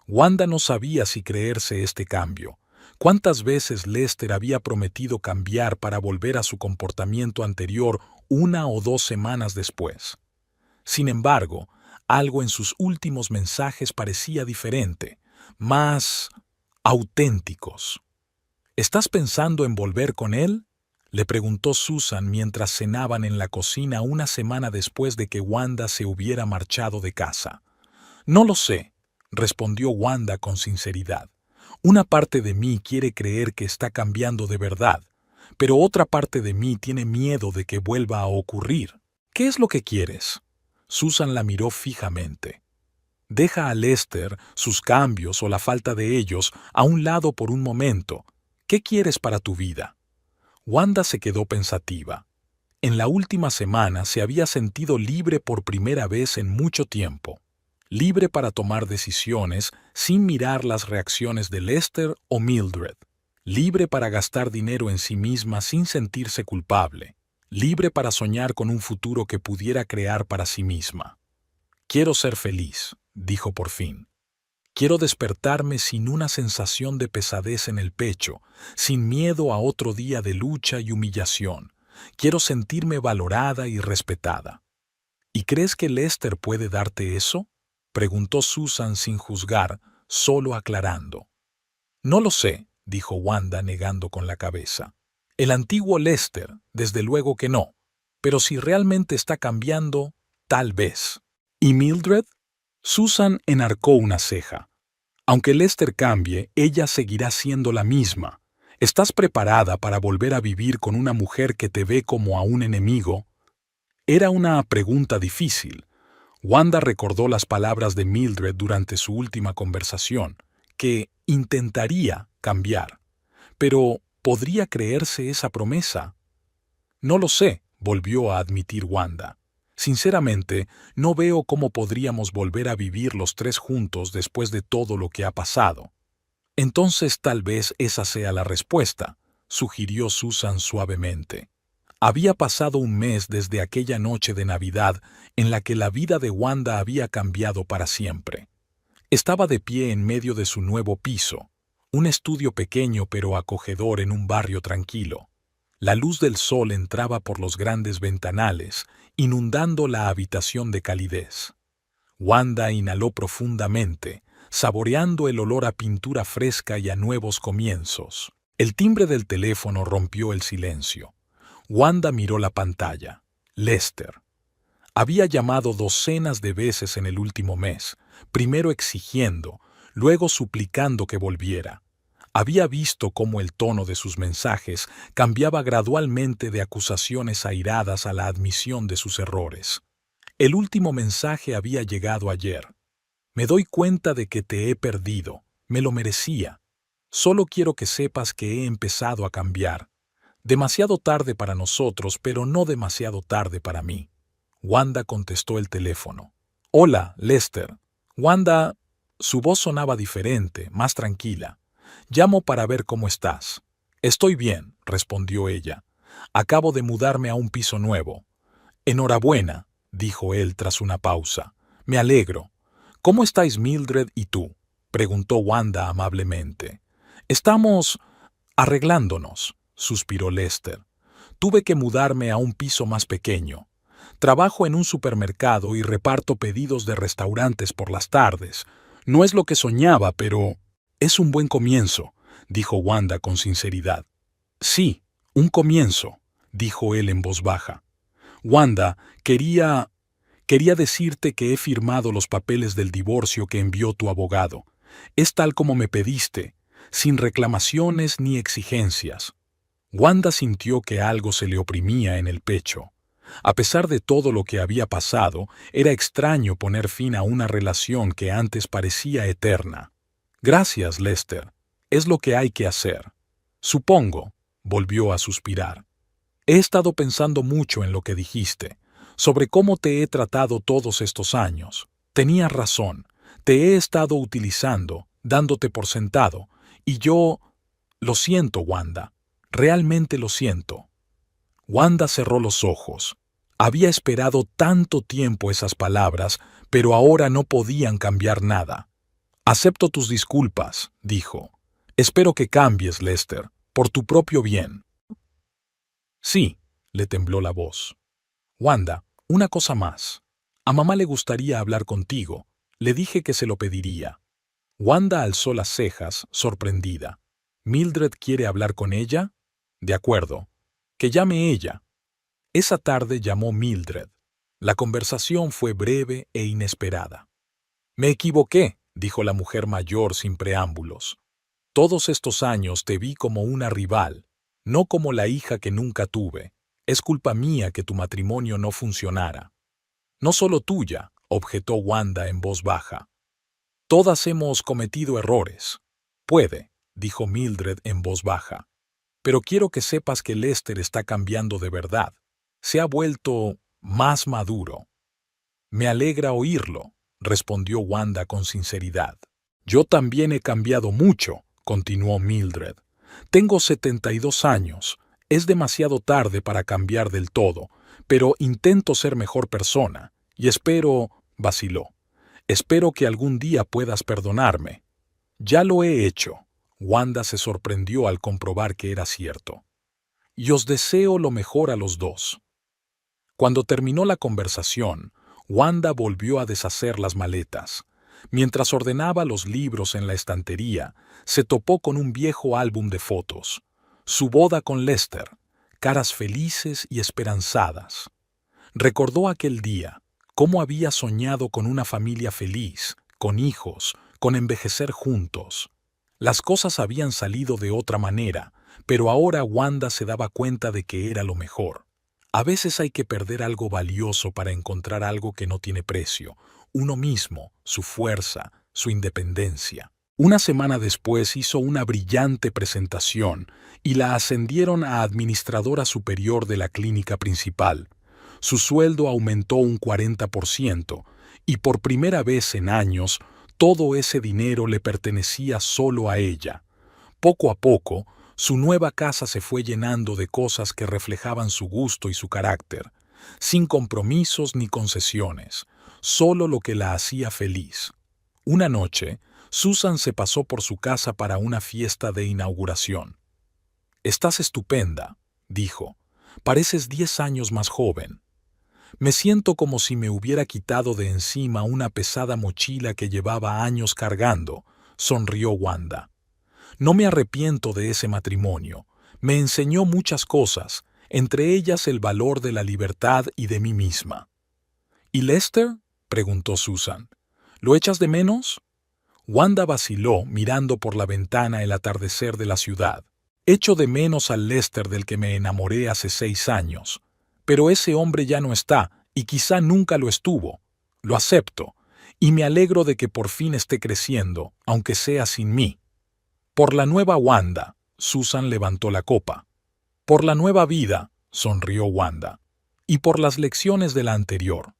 Wanda no sabía si creerse este cambio. ¿Cuántas veces Lester había prometido cambiar para volver a su comportamiento anterior 1 o 2 semanas después? Sin embargo, algo en sus últimos mensajes parecía diferente, más auténticos. ¿Estás pensando en volver con él?, le preguntó Susan mientras cenaban en la cocina una semana después de que Wanda se hubiera marchado de casa. No lo sé, respondió Wanda con sinceridad. Una parte de mí quiere creer que está cambiando de verdad, pero otra parte de mí tiene miedo de que vuelva a ocurrir. ¿Qué es lo que quieres? Susan la miró fijamente. Deja a Lester, sus cambios o la falta de ellos a un lado por un momento. ¿Qué quieres para tu vida? Wanda se quedó pensativa. En la última semana se había sentido libre por primera vez en mucho tiempo. Libre para tomar decisiones sin mirar las reacciones de Lester o Mildred. Libre para gastar dinero en sí misma sin sentirse culpable. Libre para soñar con un futuro que pudiera crear para sí misma. Quiero ser feliz, dijo por fin. Quiero despertarme sin una sensación de pesadez en el pecho, sin miedo a otro día de lucha y humillación. Quiero sentirme valorada y respetada. ¿Y crees que Lester puede darte eso?, preguntó Susan sin juzgar, solo aclarando. No lo sé, dijo Wanda negando con la cabeza. El antiguo Lester, desde luego que no, pero si realmente está cambiando, tal vez. ¿Y Mildred? Susan enarcó una ceja. Aunque Lester cambie, ella seguirá siendo la misma. ¿Estás preparada para volver a vivir con una mujer que te ve como a un enemigo? Era una pregunta difícil. Wanda recordó las palabras de Mildred durante su última conversación, que intentaría cambiar. Pero, ¿podría creerse esa promesa? No lo sé, volvió a admitir Wanda. Sinceramente, no veo cómo podríamos volver a vivir los tres juntos después de todo lo que ha pasado. Entonces tal vez esa sea la respuesta, sugirió Susan suavemente. Había pasado un mes desde aquella noche de Navidad en la que la vida de Wanda había cambiado para siempre. Estaba de pie en medio de su nuevo piso, un estudio pequeño pero acogedor en un barrio tranquilo. La luz del sol entraba por los grandes ventanales, inundando la habitación de calidez. Wanda inhaló profundamente, saboreando el olor a pintura fresca y a nuevos comienzos. El timbre del teléfono rompió el silencio. Wanda miró la pantalla. Lester. Había llamado docenas de veces en el último mes, primero exigiendo, luego suplicando que volviera. Había visto cómo el tono de sus mensajes cambiaba gradualmente de acusaciones airadas a la admisión de sus errores. El último mensaje había llegado ayer. Me doy cuenta de que te he perdido. Me lo merecía. Solo quiero que sepas que he empezado a cambiar. Demasiado tarde para nosotros, pero no demasiado tarde para mí. Wanda contestó el teléfono. Hola, Lester. Wanda. Su voz sonaba diferente, más tranquila. Llamo para ver cómo estás. Estoy bien, respondió ella. Acabo de mudarme a un piso nuevo. Enhorabuena, dijo él tras una pausa. Me alegro. ¿Cómo estáis Mildred y tú? Preguntó Wanda amablemente. Estamos arreglándonos, suspiró Lester. Tuve que mudarme a un piso más pequeño. Trabajo en un supermercado y reparto pedidos de restaurantes por las tardes. No es lo que soñaba, pero es un buen comienzo, dijo Wanda con sinceridad. Sí, un comienzo, dijo él en voz baja. Wanda, quería decirte que he firmado los papeles del divorcio que envió tu abogado. Es tal como me pediste, sin reclamaciones ni exigencias. Wanda sintió que algo se le oprimía en el pecho. A pesar de todo lo que había pasado, era extraño poner fin a una relación que antes parecía eterna. Gracias, Lester. Es lo que hay que hacer. Supongo, volvió a suspirar. He estado pensando mucho en lo que dijiste, sobre cómo te he tratado todos estos años. Tenías razón, te he estado utilizando, dándote por sentado, y yo... Lo siento, Wanda. Realmente lo siento. Wanda cerró los ojos. Había esperado tanto tiempo esas palabras, pero ahora no podían cambiar nada. Acepto tus disculpas, dijo. Espero que cambies, Lester, por tu propio bien. Sí, le tembló la voz. Wanda, una cosa más. A mamá le gustaría hablar contigo. Le dije que se lo pediría. Wanda alzó las cejas, sorprendida. ¿Mildred quiere hablar con ella? De acuerdo. Que llame ella. Esa tarde llamó Mildred. La conversación fue breve e inesperada. Me equivoqué, dijo la mujer mayor sin preámbulos. Todos estos años te vi como una rival, no como la hija que nunca tuve. Es culpa mía que tu matrimonio no funcionara. No solo tuya, objetó Wanda en voz baja. Todas hemos cometido errores. Puede, dijo Mildred en voz baja. Pero quiero que sepas que Lester está cambiando de verdad. Se ha vuelto más maduro. Me alegra oírlo, respondió Wanda con sinceridad. Yo también he cambiado mucho, continuó Mildred. Tengo 72 años. Es demasiado tarde para cambiar del todo, pero intento ser mejor persona, y espero, vaciló, espero que algún día puedas perdonarme. Ya lo he hecho. Wanda se sorprendió al comprobar que era cierto. Y os deseo lo mejor a los dos. Cuando terminó la conversación, Wanda volvió a deshacer las maletas. Mientras ordenaba los libros en la estantería, se topó con un viejo álbum de fotos. Su boda con Lester, caras felices y esperanzadas. Recordó aquel día, cómo había soñado con una familia feliz, con hijos, con envejecer juntos. Las cosas habían salido de otra manera, pero ahora Wanda se daba cuenta de que era lo mejor. A veces hay que perder algo valioso para encontrar algo que no tiene precio, uno mismo, su fuerza, su independencia. Una semana después hizo una brillante presentación y la ascendieron a administradora superior de la clínica principal. Su sueldo aumentó un 40% y por primera vez en años todo ese dinero le pertenecía solo a ella. Poco a poco, su nueva casa se fue llenando de cosas que reflejaban su gusto y su carácter, sin compromisos ni concesiones, solo lo que la hacía feliz. Una noche, Susan se pasó por su casa para una fiesta de inauguración. «Estás estupenda», dijo. «Pareces 10 años más joven». «Me siento como si me hubiera quitado de encima una pesada mochila que llevaba años cargando», sonrió Wanda. «No me arrepiento de ese matrimonio. Me enseñó muchas cosas, entre ellas el valor de la libertad y de mí misma». «¿Y Lester?», preguntó Susan. «¿Lo echas de menos?». Wanda vaciló mirando por la ventana el atardecer de la ciudad. «Echo de menos al Lester del que me enamoré hace 6 años. Pero ese hombre ya no está, y quizá nunca lo estuvo. Lo acepto, y me alegro de que por fin esté creciendo, aunque sea sin mí». «Por la nueva Wanda», Susan levantó la copa. «Por la nueva vida», sonrió Wanda. «Y por las lecciones de la anterior».